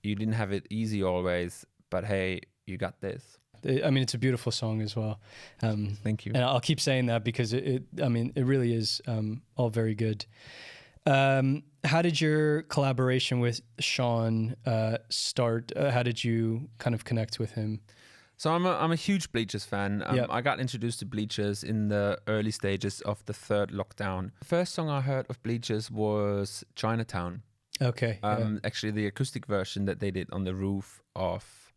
you didn't have it easy always, but hey, you got this. I mean, it's a beautiful song as well. Thank you. And I'll keep saying that because it really is all very good. How did your collaboration with Sean start? How did you kind of connect with him? So I'm a huge Bleachers fan. I got introduced to Bleachers in the early stages of the third lockdown. The first song I heard of Bleachers was Chinatown. Okay. Actually, the acoustic version that they did on the roof of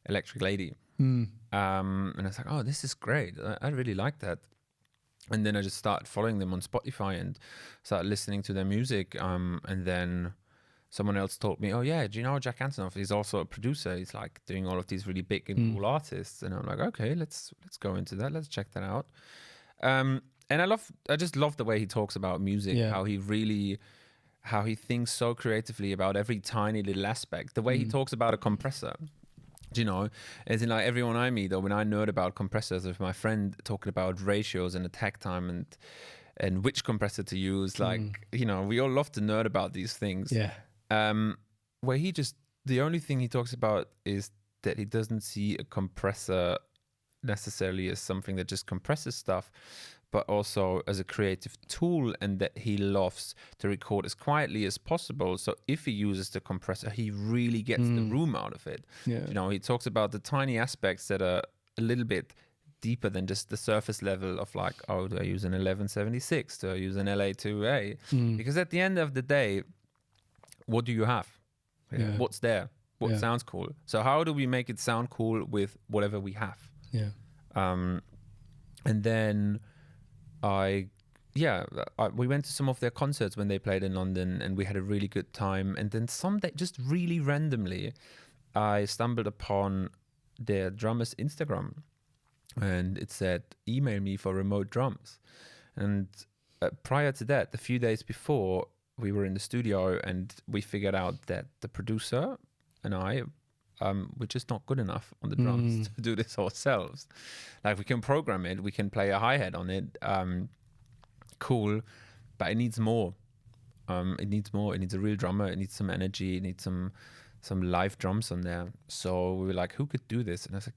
Electric Lady. And I was like, oh, this is great. I really like that. And then I just started following them on Spotify and started listening to their music. And then someone else told me, oh yeah, do you know Jack Antonoff? He's also a producer. He's like doing all of these really big and cool artists. And I'm like, okay, let's go into that. Let's check that out. And I just love the way he talks about music, how he thinks so creatively about every tiny little aspect. The way he talks about a compressor. Do you know, as in like everyone I meet, or when I nerd about compressors, with my friend talking about ratios and attack time and which compressor to use, like, you know, we all love to nerd about these things. Yeah. Where the only thing he talks about is that he doesn't see a compressor necessarily as something that just compresses stuff, but also as a creative tool, and that he loves to record as quietly as possible. So if he uses the compressor, he really gets the room out of it. Yeah. You know, he talks about the tiny aspects that are a little bit deeper than just the surface level of like, oh, do I use an 1176? Do I use an LA2A? Because at the end of the day, what do you have? Yeah. What's there? What sounds cool? So how do we make it sound cool with whatever we have? Yeah. And then we went to some of their concerts when they played in London, and we had a really good time. And then someday, just really randomly, I stumbled upon their drummer's Instagram, and it said, email me for remote drums. And prior to that, a few days before, we were in the studio and we figured out that the producer and I, we're just not good enough on the drums to do this ourselves. Like, we can program it, we can play a hi-hat on it, cool, but it needs more. It needs more. It needs a real drummer. It needs some energy. It needs some live drums on there. So we were like, who could do this? And I was like,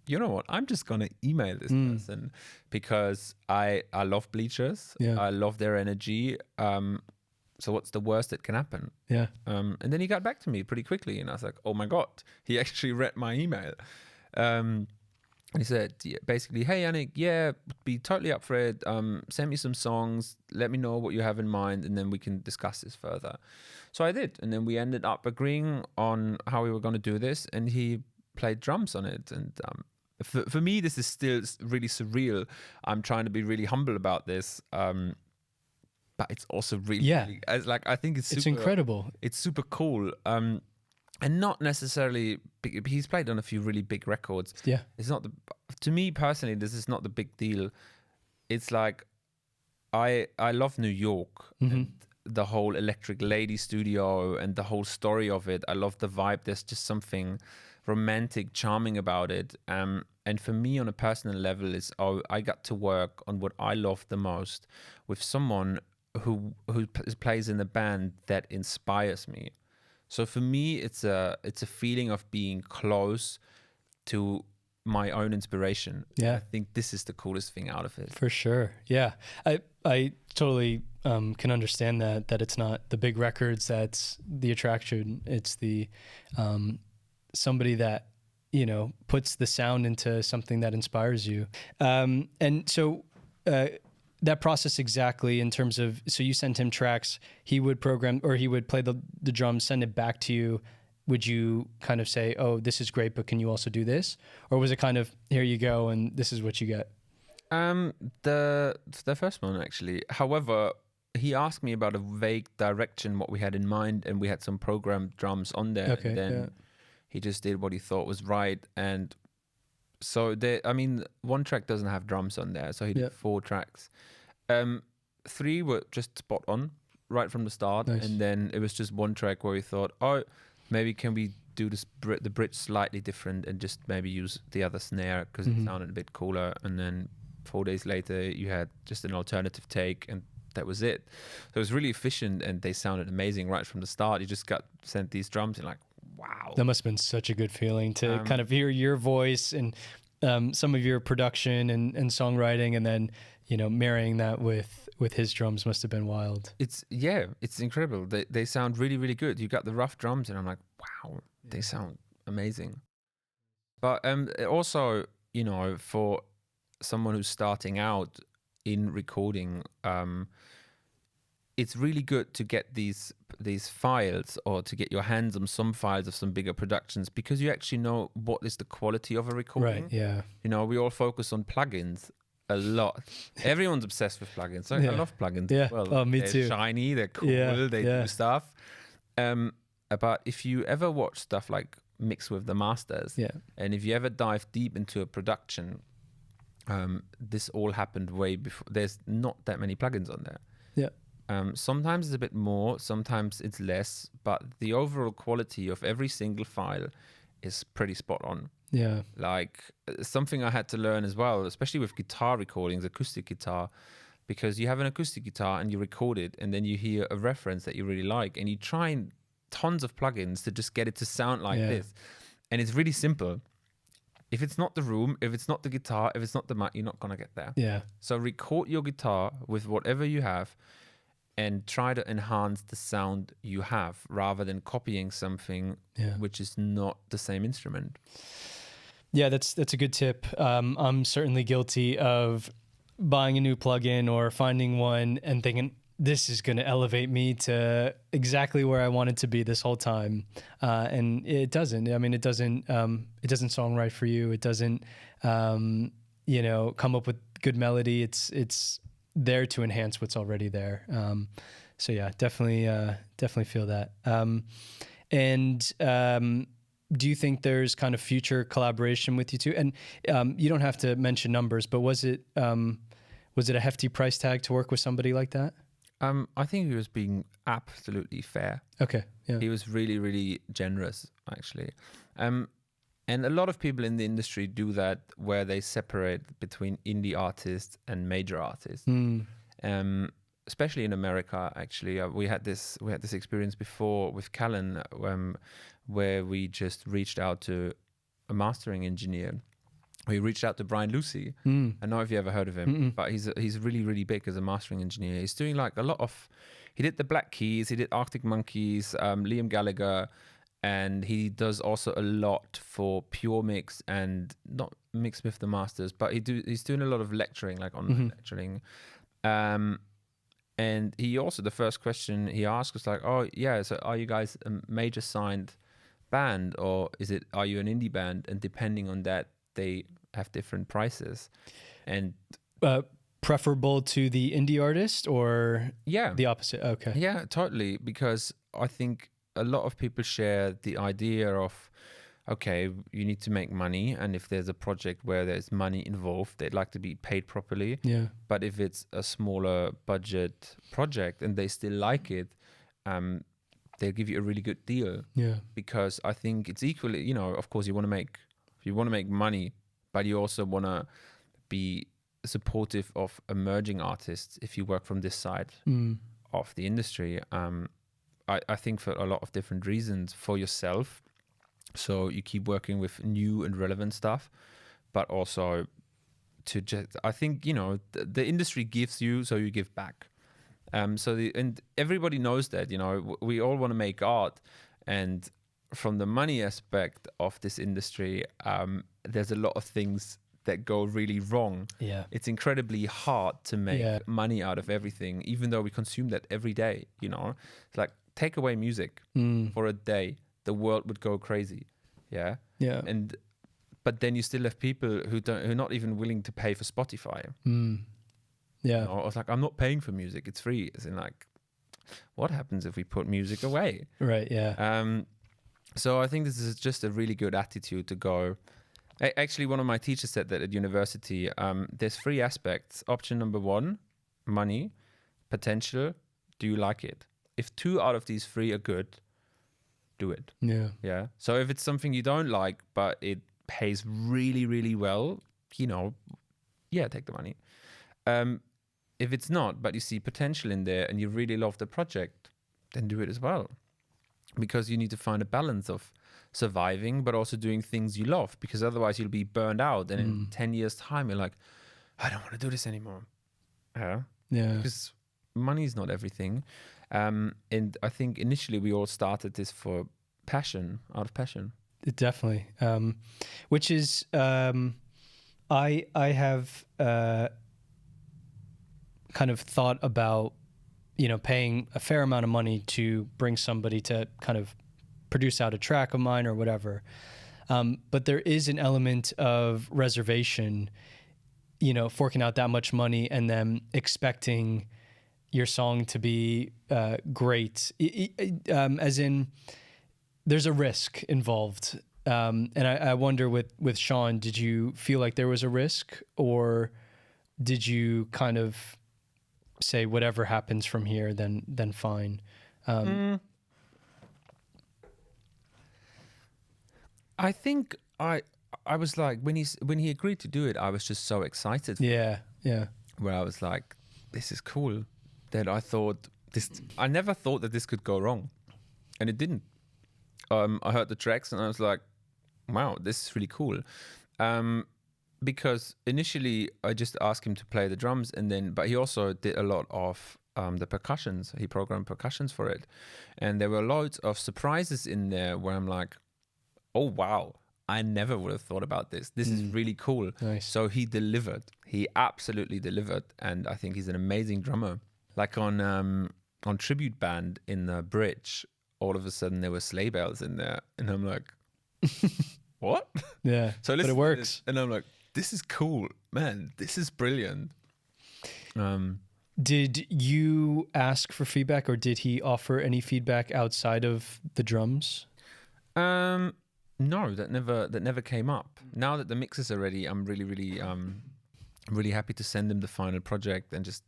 you know what? I'm just gonna email this person, because I love Bleachers. Yeah. I love their energy. So what's the worst that can happen? Yeah. And then he got back to me pretty quickly, and I was like, oh my God, he actually read my email. And he said, basically, hey, Janik, be totally up for it. Send me some songs. Let me know what you have in mind, and then we can discuss this further. So I did. And then we ended up agreeing on how we were going to do this, and he played drums on it. And for me, this is still really surreal. I'm trying to be really humble about this. But it's also really, I think it's incredible. It's super cool. And not necessarily big. He's played on a few really big records. Yeah. It's not to me personally, this is not the big deal. It's like, I love New York and the whole Electric Lady studio and the whole story of it. I love the vibe. There's just something romantic, charming about it. And for me, on a personal level, I got to work on what I love the most with someone who plays in a band that inspires me. So for me, it's a feeling of being close to my own inspiration. Yeah. I think this is the coolest thing out of it. For sure. Yeah. I totally can understand that it's not the big records that's the attraction. It's the somebody that, you know, puts the sound into something that inspires you. And so that process exactly in terms of, so you sent him tracks, he would program, or he would play the drums, send it back to you, would you kind of say, oh, this is great, but can you also do this? Or was it kind of, here you go, and this is what you get? The first one, actually. However, he asked me about a vague direction, what we had in mind, and we had some programmed drums on there. Okay, and then yeah. he just did what he thought was right. And so, one track doesn't have drums on there, so he did 4 tracks. 3 were just spot on right from the start. Nice. And then it was just 1 track where we thought, oh, maybe can we do the bridge slightly different and just maybe use the other snare because it sounded a bit cooler. And then 4 days later, you had just an alternative take, and that was it. So it was really efficient, and they sounded amazing right from the start. You just got sent these drums, and like, wow. That must have been such a good feeling to kind of hear your voice and some of your production and songwriting, and then, you know, marrying that with his drums must have been wild. It's incredible. They sound really, really good. You got the rough drums, and I'm like, wow, they sound amazing. But also, you know, for someone who's starting out in recording, it's really good to get these files, or to get your hands on some files of some bigger productions, because you actually know what is the quality of a recording. Right, yeah. You know, we all focus on plugins a lot. Everyone's obsessed with plugins. I love plugins as well. Oh, me they're too. shiny, they're cool, they do stuff. But if you ever watch stuff like Mix with the Masters, and if you ever dive deep into a production, this all happened way before. There's not that many plugins on there. Yeah. Sometimes it's a bit more, sometimes it's less, but the overall quality of every single file is pretty spot on. Yeah. Like, something I had to learn as well, especially with guitar recordings, acoustic guitar, because you have an acoustic guitar and you record it, and then you hear a reference that you really like, and you try tons of plugins to just get it to sound like this. And it's really simple. If it's not the room, if it's not the guitar, if it's not the mic, you're not going to get there. Yeah. So record your guitar with whatever you have and try to enhance the sound you have, rather than copying something which is not the same instrument. Yeah, that's a good tip. I'm certainly guilty of buying a new plugin or finding one and thinking, this is going to elevate me to exactly where I wanted to be this whole time, and it doesn't. I mean, it doesn't songwrite for you. It doesn't, you know, come up with good melody. It's there to enhance what's already there. So yeah, definitely feel that. Do you think there's kind of future collaboration with you two? And you don't have to mention numbers, but was it a hefty price tag to work with somebody like that? I think he was being absolutely fair. Okay, yeah. He was really, really generous, actually. And a lot of people in the industry do that, where they separate between indie artists and major artists. Especially in America, actually. We had this experience before with Callan, where we just reached out to a mastering engineer. We reached out to Brian Lucy. I don't know if you ever heard of him, but he's really, really big as a mastering engineer. He's doing like a lot of, he did the Black Keys, he did Arctic Monkeys, Liam Gallagher, and he does also a lot for Pure Mix, and not Mix with the Masters, but he's doing a lot of lecturing, like online lecturing. And he also, the first question he asked was like, oh yeah, so are you guys a major signed band, or are you an indie band? And depending on that, they have different prices. And preferable to the indie artist, or the opposite? Okay. Yeah, totally. Because I think a lot of people share the idea of, okay, you need to make money, and if there's a project where there's money involved, they'd like to be paid properly. Yeah. But if it's a smaller budget project and they still like it, they'll give you a really good deal. Yeah. Because I think it's equally, you know, of course you want to make money, but you also want to be supportive of emerging artists if you work from this side of the industry. I think for a lot of different reasons, for yourself, so you keep working with new and relevant stuff, but also to just, I think, you know, the industry gives you, so you give back. And everybody knows that, you know, we all want to make art, and from the money aspect of this industry, there's a lot of things that go really wrong. Yeah. It's incredibly hard to make money out of everything, even though we consume that every day, you know. It's like, take away music for a day the world would go crazy. Yeah. Yeah. But then you still have people who are not even willing to pay for Spotify. Yeah. You know, I was like, I'm not paying for music, it's free. As in, like, what happens if we put music away? Right. Yeah. So I think this is just a really good attitude to go. Actually, one of my teachers said that at university, there's 3 aspects. Option number 1, money, potential, do you like it? If 2 out of these 3 are good, do it. Yeah. Yeah. So if it's something you don't like, but it pays really, really well, you know, yeah, take the money. If it's not, but you see potential in there and you really love the project, then do it as well. Because you need to find a balance of surviving, but also doing things you love, because otherwise you'll be burned out. And in 10 years' time, you're like, I don't want to do this anymore. Yeah. Yeah. Because money is not everything. And I think initially we all started this for passion, out of passion. Definitely. Which is, I have kind of thought about, you know, paying a fair amount of money to bring somebody to kind of produce out a track of mine or whatever. But there is an element of reservation, you know, forking out that much money and then expecting your song to be great. As in, there's a risk involved. And I wonder with Sean, did you feel like there was a risk, or did you kind of say whatever happens from here, then fine? I think I was like, when he agreed to do it, I was just so excited. Yeah. Where I was like, this is cool. That I never thought that this could go wrong, and it didn't. I heard the tracks and I was like, wow, this is really cool. Because initially I just asked him to play the drums, but he also did a lot of the percussions. He programmed percussions for it. And there were loads of surprises in there where I'm like, oh, wow, I never would have thought about this. This is really cool. Nice. So he delivered. He absolutely delivered. And I think he's an amazing drummer. Like on Tribute Band in the bridge, all of a sudden there were sleigh bells in there. And I'm like, what? Yeah. So but it works. And I'm like, this is cool, man. This is brilliant. Did you ask for feedback, or did he offer any feedback outside of the drums? No, that never came up. Now that the mixes are ready, I'm really happy to send him the final project and just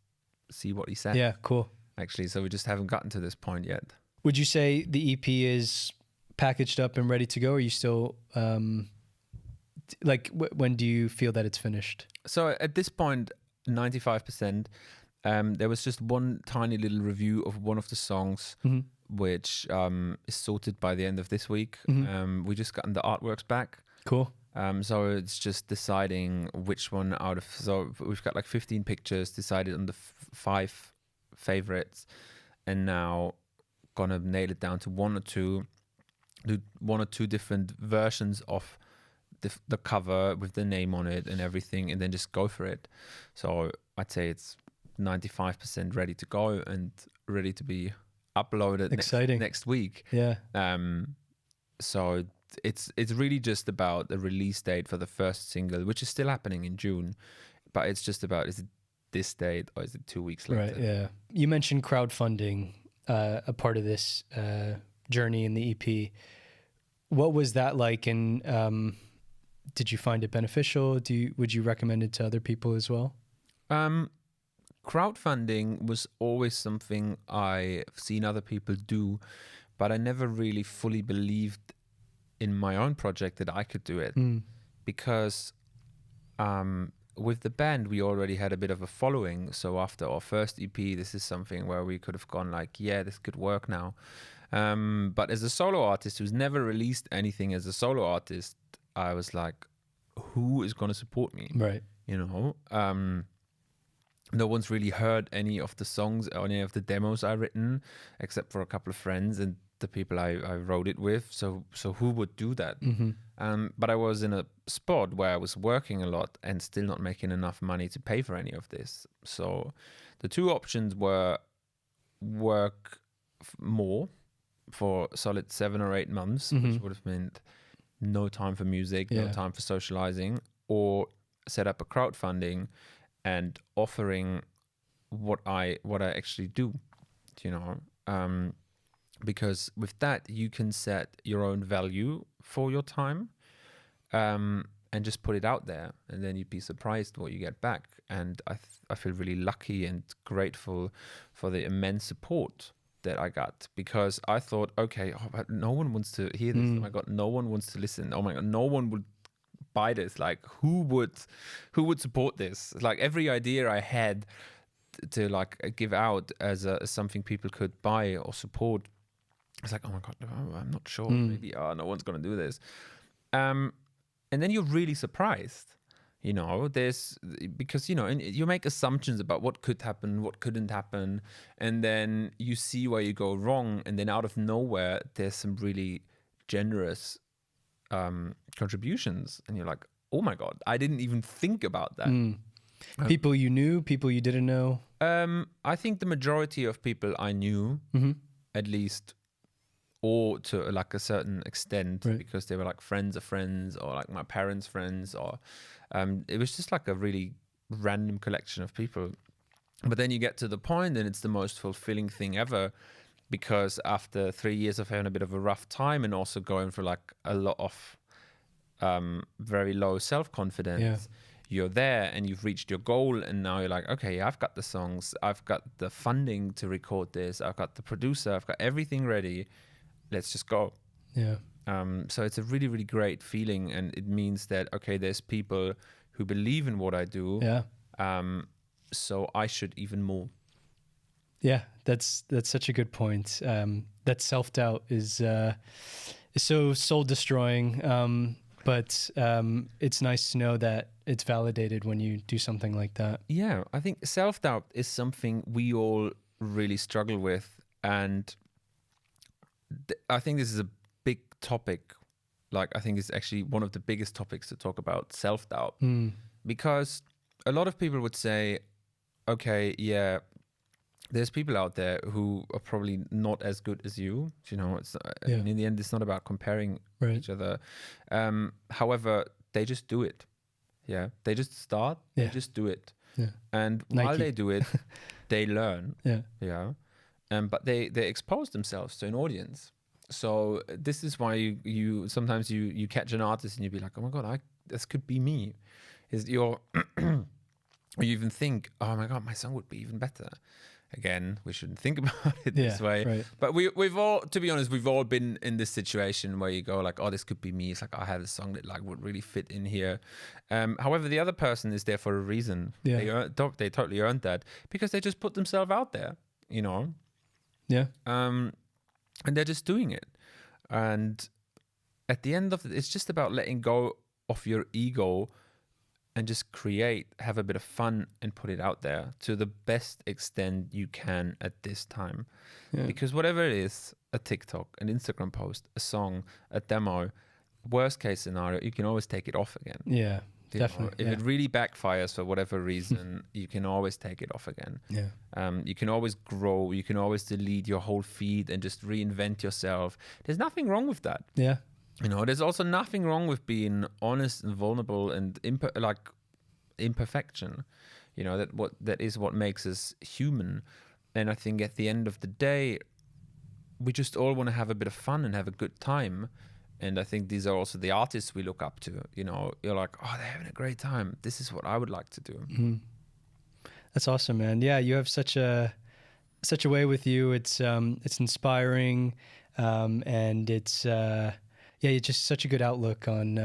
see what he said. Yeah, cool. Actually, so we just haven't gotten to this point yet. Would you say the EP is packaged up and ready to go? Or are you still when do you feel that it's finished? So at this point, 95%. There was just one tiny little review of one of the songs, which is sorted by the end of this week. We just gotten the artworks back. Cool. So it's just deciding which one out of... So we've got like 15 pictures, decided on the 5 favorites, and now gonna nail it down to one or two different versions of the cover with the name on it and everything, and then just go for it. So I'd say it's 95% ready to go and ready to be uploaded next week. Yeah. So it's really just about the release date for the first single, which is still happening in June, but it's just about, is it this date or is it 2 weeks later? Right. Yeah. You mentioned crowdfunding, a part of this journey in the EP. What was that like, and did you find it beneficial? Would you recommend it to other people as well? Crowdfunding was always something I've seen other people do, but I never really fully believed in my own project that I could do it, because with the band we already had a bit of a following. So after our first EP, this is something where we could have gone like, yeah, this could work now. But as a solo artist who's never released anything as a solo artist, I was like, who is going to support me? Right. You know, no one's really heard any of the songs or any of the demos I've written, except for a couple of friends and the people I wrote it with. So who would do that? But I was in a spot where I was working a lot and still not making enough money to pay for any of this. So the two options were work more for solid 7 or 8 months, which would have meant no time for music, no time for socializing, or set up a crowdfunding and offering what I actually do, you know, because with that you can set your own value for your time, and just put it out there, and then you'd be surprised what you get back. And I feel really lucky and grateful for the immense support that I got, because I thought, okay, but no one wants to hear this. Oh my God, no one wants to listen. Oh my God, no one would buy this. Like, who would support this? Like, every idea I had to like give out as something people could buy or support, it's like, oh my God, I'm not sure. Maybe no one's gonna do this. And then you're really surprised, you know, because, you know, and you make assumptions about what could happen, what couldn't happen. And then you see where you go wrong. And then out of nowhere, there's some really generous contributions. And you're like, oh my God, I didn't even think about that. People you knew, people you didn't know? I think the majority of people I knew, at least, or to like a certain extent, because they were like friends of friends, or like my parents' friends, or it was just like a really random collection of people. But then you get to the point and it's the most fulfilling thing ever, because after 3 years of having a bit of a rough time and also going for like a lot of very low self-confidence, you're there and you've reached your goal, and now you're like, okay, I've got the songs, I've got the funding to record this, I've got the producer, I've got everything ready. Let's just go. Yeah. So it's a really, really great feeling, and it means that, okay, there's people who believe in what I do. Yeah. So I should even more. Yeah, that's such a good point. That self-doubt is so soul destroying. But it's nice to know that it's validated when you do something like that. Yeah, I think self-doubt is something we all really struggle with, and I think this is a big topic. Like, I think it's actually one of the biggest topics to talk about, self-doubt. Because a lot of people would say, okay, yeah, there's people out there who are probably not as good as you. You know, it's I mean, in the end, it's not about comparing each other. However, they just do it. Yeah, they just start. They just do it. Yeah. And while they do it, they learn. Yeah. But they expose themselves to an audience. So this is why you sometimes you catch an artist and you be like, oh my God, this could be me. Or you even think, oh my God, my song would be even better. Again, we shouldn't think about it this way. Right. But we've all, to be honest, we've all been in this situation where you go like, oh, this could be me. It's like, I have a song that like would really fit in here. However, the other person is there for a reason. Yeah. They totally earned that because they just put themselves out there, you know? Yeah. And they're just doing it. And at the end of it, it's just about letting go of your ego and just have a bit of fun and put it out there to the best extent you can at this time. Yeah. Because whatever it is, a TikTok, an Instagram post, a song, a demo, worst case scenario, you can always take it off again. Yeah. Definitely. If it really backfires for whatever reason, you can always take it off again. Yeah. You can always grow. You can always delete your whole feed and just reinvent yourself. There's nothing wrong with that. Yeah. You know, there's also nothing wrong with being honest and vulnerable and imperfection. You know, that is what makes us human. And I think at the end of the day, we just all want to have a bit of fun and have a good time. And I think these are also the artists we look up to. You know, you're like, oh, they're having a great time. This is what I would like to do. Mm-hmm. That's awesome, man. Yeah, you have such a way with you. It's inspiring, and it's just such a good outlook on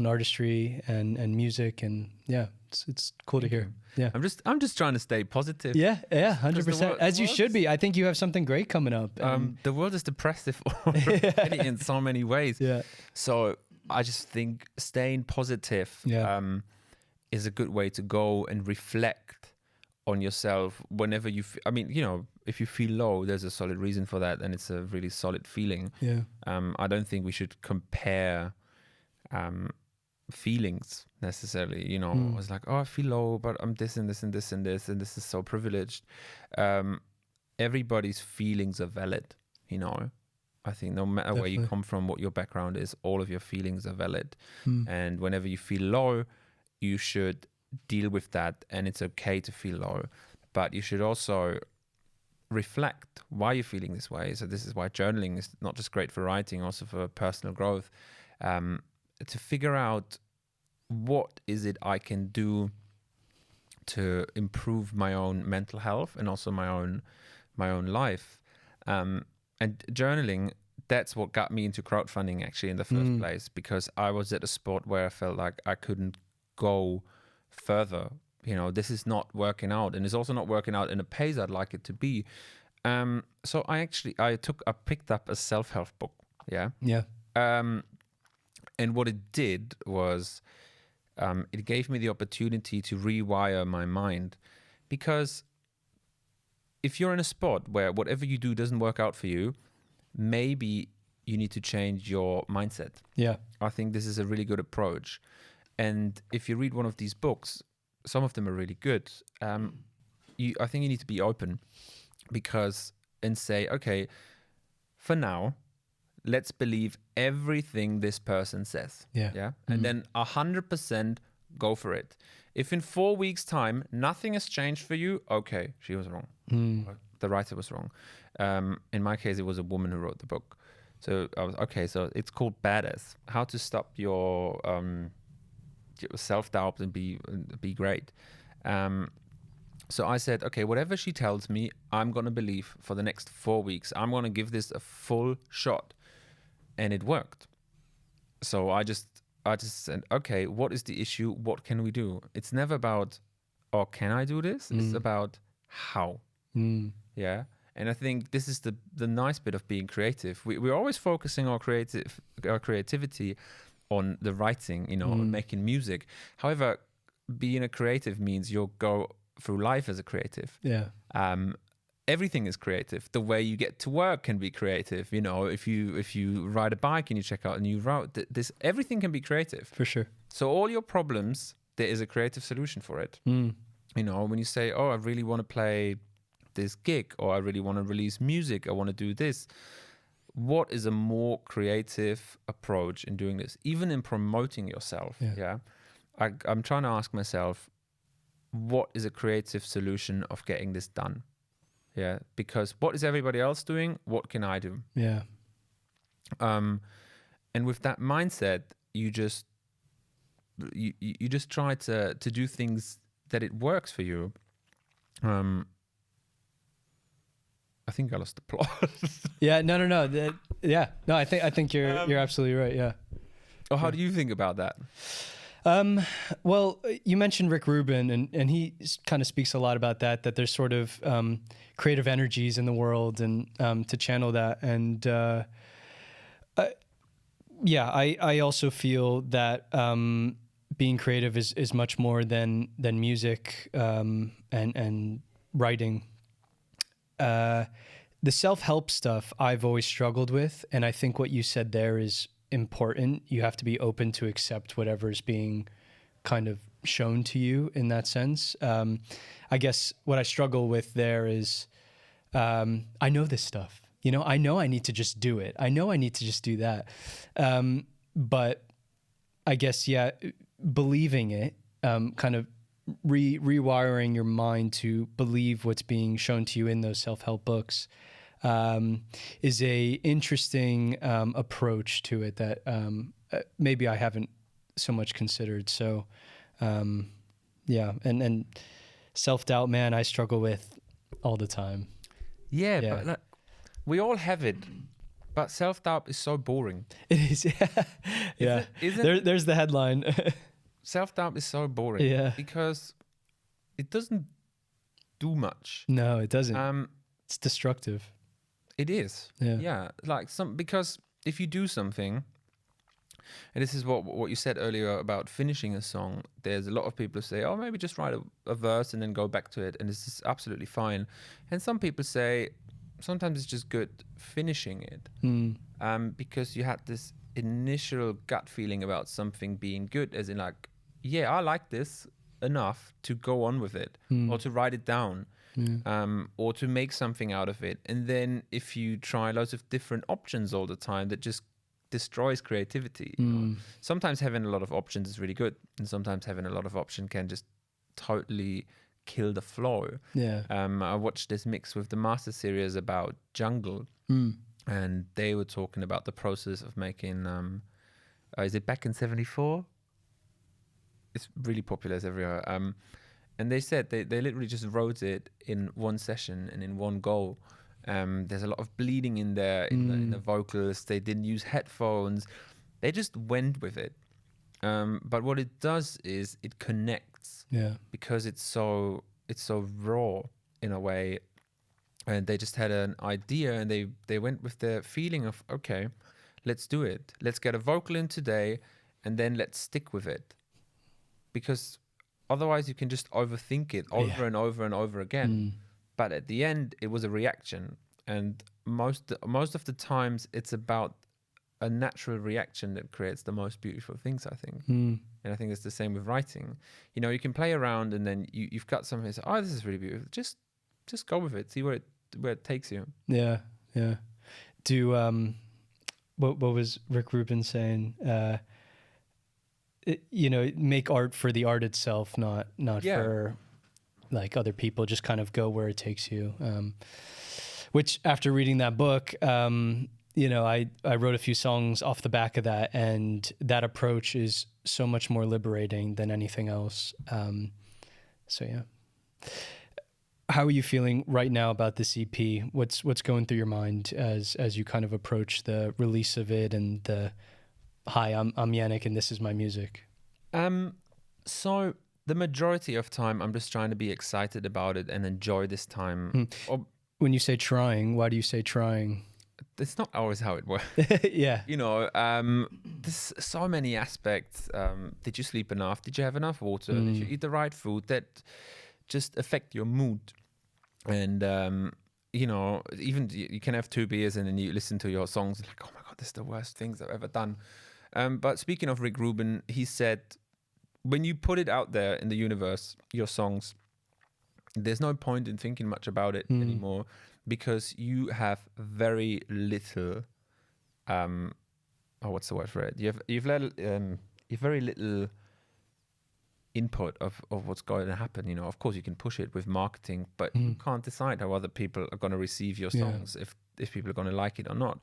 artistry and music, and yeah, it's cool to hear. Yeah, I'm just trying to stay positive. Yeah, 100%. As you should be. I think you have something great coming up. The world is depressive already in so many ways. Yeah. So I just think staying positive is a good way to go and reflect on yourself whenever you. If you feel low, there's a solid reason for that, and it's a really solid feeling. Yeah. I don't think we should compare feelings necessarily. You know, I was like, oh, I feel low, but I'm this and this and this and this, and this is so privileged. Everybody's feelings are valid, you know, I think no matter where you Definitely. come from, what your background is, all of your feelings are valid. And whenever you feel low, you should deal with that, and it's okay to feel low. But you should also reflect why you're feeling this way. So this is why journaling is not just great for writing, also for personal growth. To figure out what is it I can do to improve my own mental health and also my own life. And journaling, that's what got me into crowdfunding actually in the first place, because I was at a spot where I felt like I couldn't go further. You know, this is not working out, and it's also not working out in a pace I'd like it to be. So I picked up a self-help book. Yeah. Yeah. And what it did was it gave me the opportunity to rewire my mind, because if you're in a spot where whatever you do doesn't work out for you, maybe you need to change your mindset. Yeah. I think this is a really good approach. And if you read one of these books, some of them are really good. I think you need to be open and say, okay, for now, let's believe everything this person says. Yeah. And then 100% go for it. If in 4 weeks' time nothing has changed for you, okay, she was wrong. The writer was wrong. In my case, it was a woman who wrote the book. So I was okay. So it's called Badass: How to Stop Your Self-Doubt and be great. So I said, okay, whatever she tells me, I'm gonna believe for the next 4 weeks. I'm gonna give this a full shot, and it worked. So I just said, okay, what is the issue? What can we do? It's never about, oh, can I do this? It's about how. Yeah. And I think this is the nice bit of being creative. We're always focusing our creativity on the writing, you know, on making music. However, being a creative means you'll go through life as a creative. Yeah. Everything is creative. The way you get to work can be creative. You know, if you ride a bike and you check out a new route, everything can be creative. For sure. So all your problems, there is a creative solution for it. You know, when you say, oh, I really want to play this gig, or I really want to release music, I want to do this. What is a more creative approach in doing this? Even in promoting yourself. Yeah. I'm trying to ask myself, what is a creative solution of getting this done? Yeah. Because what is everybody else doing? What can I do? Yeah. And with that mindset, you just try to do things that it works for you. I think I lost the plot. Yeah. No. No. I think you're absolutely right. Yeah. Or how do you think about that? Well, you mentioned Rick Rubin, and he kind of speaks a lot about that there's sort of creative energies in the world, and to channel that. And I also feel that being creative is much more than music and writing. The self-help stuff I've always struggled with, and I think what you said there is important. You have to be open to accept whatever's being kind of shown to you in that sense. I guess what I struggle with there is I know this stuff. You know I need to just do it. I know I need to just do that. But I guess, believing it, kind of rewiring your mind to believe what's being shown to you in those self-help books is a interesting approach to it that maybe I haven't so much considered. So and self-doubt, man, I struggle with all the time. Yeah. But look, we all have it, but self-doubt is so boring. It is. Yeah. There's the headline. Self-doubt is so boring. Yeah. Because it doesn't do much. No, it doesn't. It's destructive. It is. Yeah. Like because if you do something, and this is what you said earlier about finishing a song, there's a lot of people who say, oh, maybe just write a verse and then go back to it, and this is absolutely fine. And some people say sometimes it's just good finishing it, because you had this initial gut feeling about something being good, as in like, yeah, I like this, enough to go on with it or to write it down. Or to make something out of it. And then if you try lots of different options all the time, that just destroys creativity. You know? Sometimes having a lot of options is really good, and sometimes having a lot of option can just totally kill the flow. I watched this mix with the Master series about jungle, and they were talking about the process of making is it Back in 74? It's really popular as everywhere. And they said they literally just wrote it in one session and in one go. There's a lot of bleeding in there in the vocals. They didn't use headphones. They just went with it. But what it does is it connects. Because it's so raw in a way. And they just had an idea, and they went with the feeling of, okay, let's do it. Let's get a vocal in today, and then let's stick with it. Because otherwise, you can just overthink it over and over and over again. But at the end, it was a reaction. And most of the times, it's about a natural reaction that creates the most beautiful things, I think. And I think it's the same with writing. You know, you can play around, and then you've got something that's, oh, this is really beautiful. Just go with it. See where it takes you. Yeah. Do what was Rick Rubin saying? Make art for the art itself, not for like other people. Just kind of go where it takes you. Which, after reading that book, I wrote a few songs off the back of that, and that approach is so much more liberating than anything else. So yeah. How are you feeling right now about this EP? What's going through your mind as you kind of approach the release of it and the hi, I'm Janik and this is my music? So the majority of time, I'm just trying to be excited about it and enjoy this time. When you say trying, why do you say trying? It's not always how it works. Yeah. There's so many aspects. Did you sleep enough? Did you have enough water? Did you eat the right food? That just affect your mood. And, even you can have 2 beers and then you listen to your songs and like, oh my God, this is the worst things I've ever done. But speaking of Rick Rubin, he said, when you put it out there in the universe, your songs, there's no point in thinking much about it anymore, because you have very little, what's the word for it? You've very little input of what's going to happen. Of course you can push it with marketing, but you can't decide how other people are going to receive your songs, if people are going to like it or not.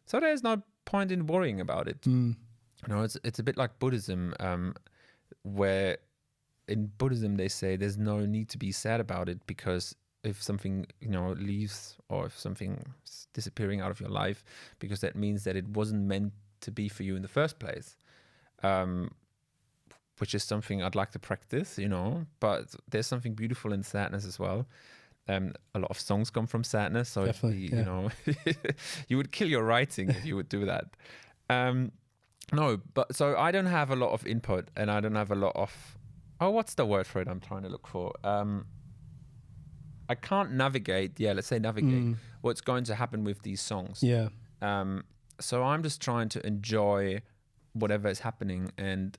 So there's no point in worrying about it. It's a bit like Buddhism, where in Buddhism they say there's no need to be sad about it, because if something leaves, or if something's disappearing out of your life, because that means that it wasn't meant to be for you in the first place. Which is something I'd like to practice, but there's something beautiful in sadness as well. A lot of songs come from sadness, so you would kill your writing if you would do that. So I don't have a lot of input, and I don't have a lot of, what's the word for it I'm trying to look for? I can't navigate, let's say navigate what's going to happen with these songs. So I'm just trying to enjoy whatever is happening, and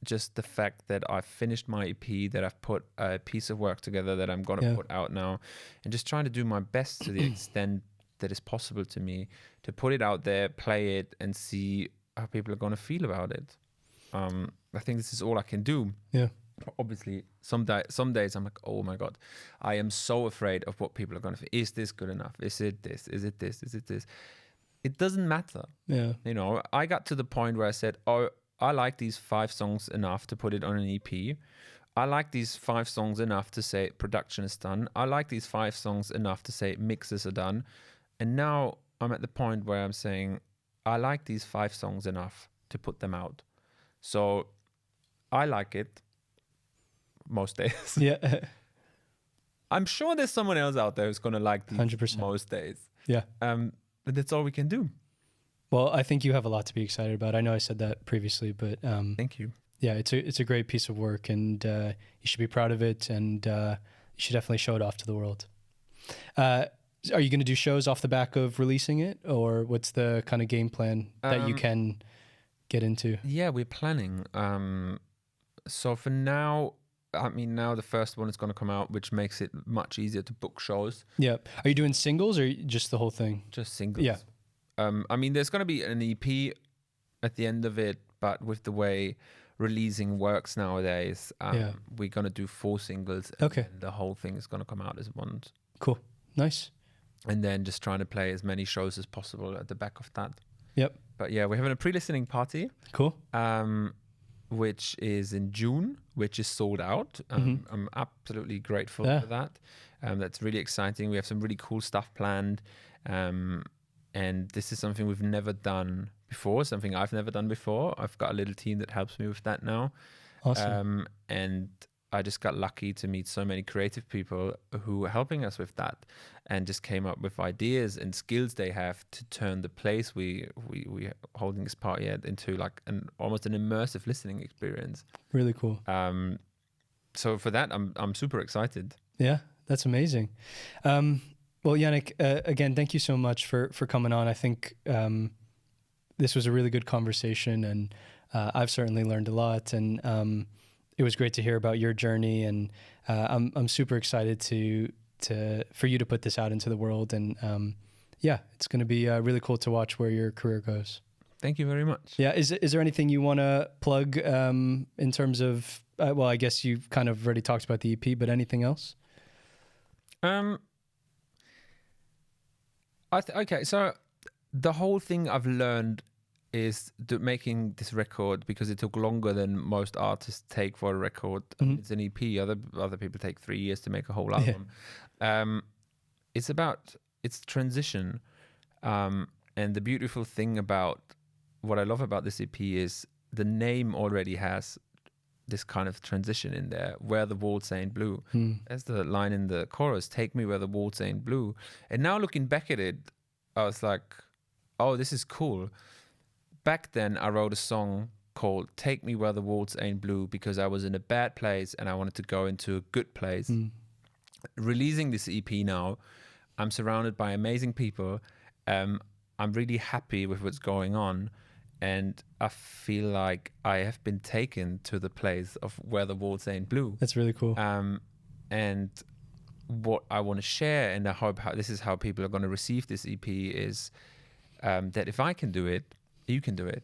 just the fact that I've finished my EP, that I've put a piece of work together that I'm going to put out now, and just trying to do my best to the extent that is possible to me to put it out there, play it, and see how people are going to feel about it. I think this is all I can do. Obviously, some days I'm like, oh my God, I am so afraid of what people are going to feel. Is this good enough? Is it this? Is it this? Is it this? It doesn't matter. I got to the point where I said, I like these 5 songs enough to put it on an EP. I like these 5 songs enough to say production is done. I like these 5 songs enough to say mixes are done. And now I'm at the point where I'm saying, I like these 5 songs enough to put them out. So I like it most days. I'm sure there's someone else out there who's going to like these 100%. Most days. And that's all we can do. Well, I think you have a lot to be excited about. I know I said that previously, but thank you. Yeah, it's a great piece of work, and you should be proud of it, and you should definitely show it off to the world. Are you going to do shows off the back of releasing it, or what's the kind of game plan that you can get into? Yeah, we're planning. So for now, I mean, now the first one is going to come out, which makes it much easier to book shows. Yeah. Are you doing singles or just the whole thing? Just singles. Yeah. I mean, there's going to be an EP at the end of it, but with the way releasing works nowadays, we're going to do 4 singles. Okay. And the whole thing is going to come out as one. Cool. Nice. And then just trying to play as many shows as possible at the back of that. Yep. But yeah, we're having a pre-listening party. Cool. Which is in June, which is sold out. I'm absolutely grateful for that. That's really exciting. We have some really cool stuff planned. And this is something we've never done before, something I've never done before. I've got a little team that helps me with that now. Awesome. And I just got lucky to meet so many creative people who are helping us with that, and just came up with ideas and skills they have to turn the place we holding this party at into like almost an immersive listening experience. Really cool. So for that, I'm super excited. Yeah, that's amazing. Well, Janik, again, thank you so much for coming on. I think this was a really good conversation, and I've certainly learned a lot. And it was great to hear about your journey, and I'm super excited for you to put this out into the world. And yeah, it's going to be really cool to watch where your career goes. Thank you very much. Yeah, is there anything you want to plug in terms of? Well, I guess you've kind of already talked about the EP, but anything else? Okay, so the whole thing I've learned is making this record, because it took longer than most artists take for a record. It's an EP. Other people take 3 years to make a whole album. It's transition. And the beautiful thing about what I love about this EP is the name already has this kind of transition in there, where the walls ain't blue. That's the line in the chorus, take me where the walls ain't blue. And now looking back at it, I was like, oh, this is cool. Back then, I wrote a song called Take Me Where the Walls Ain't Blue because I was in a bad place and I wanted to go into a good place. Releasing this EP now, I'm surrounded by amazing people. I'm really happy with what's going on. And I feel like I have been taken to the place of where the walls ain't blue. That's really cool. And what I want to share, and I hope this is how people are going to receive this EP, is that if I can do it, you can do it.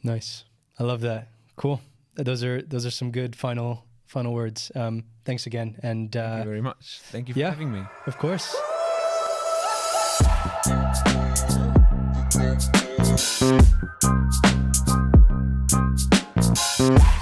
Nice. I love that. Cool. Those are some good final words. Thanks again. And thank you very much. Thank you for having me. Of course. Yeah.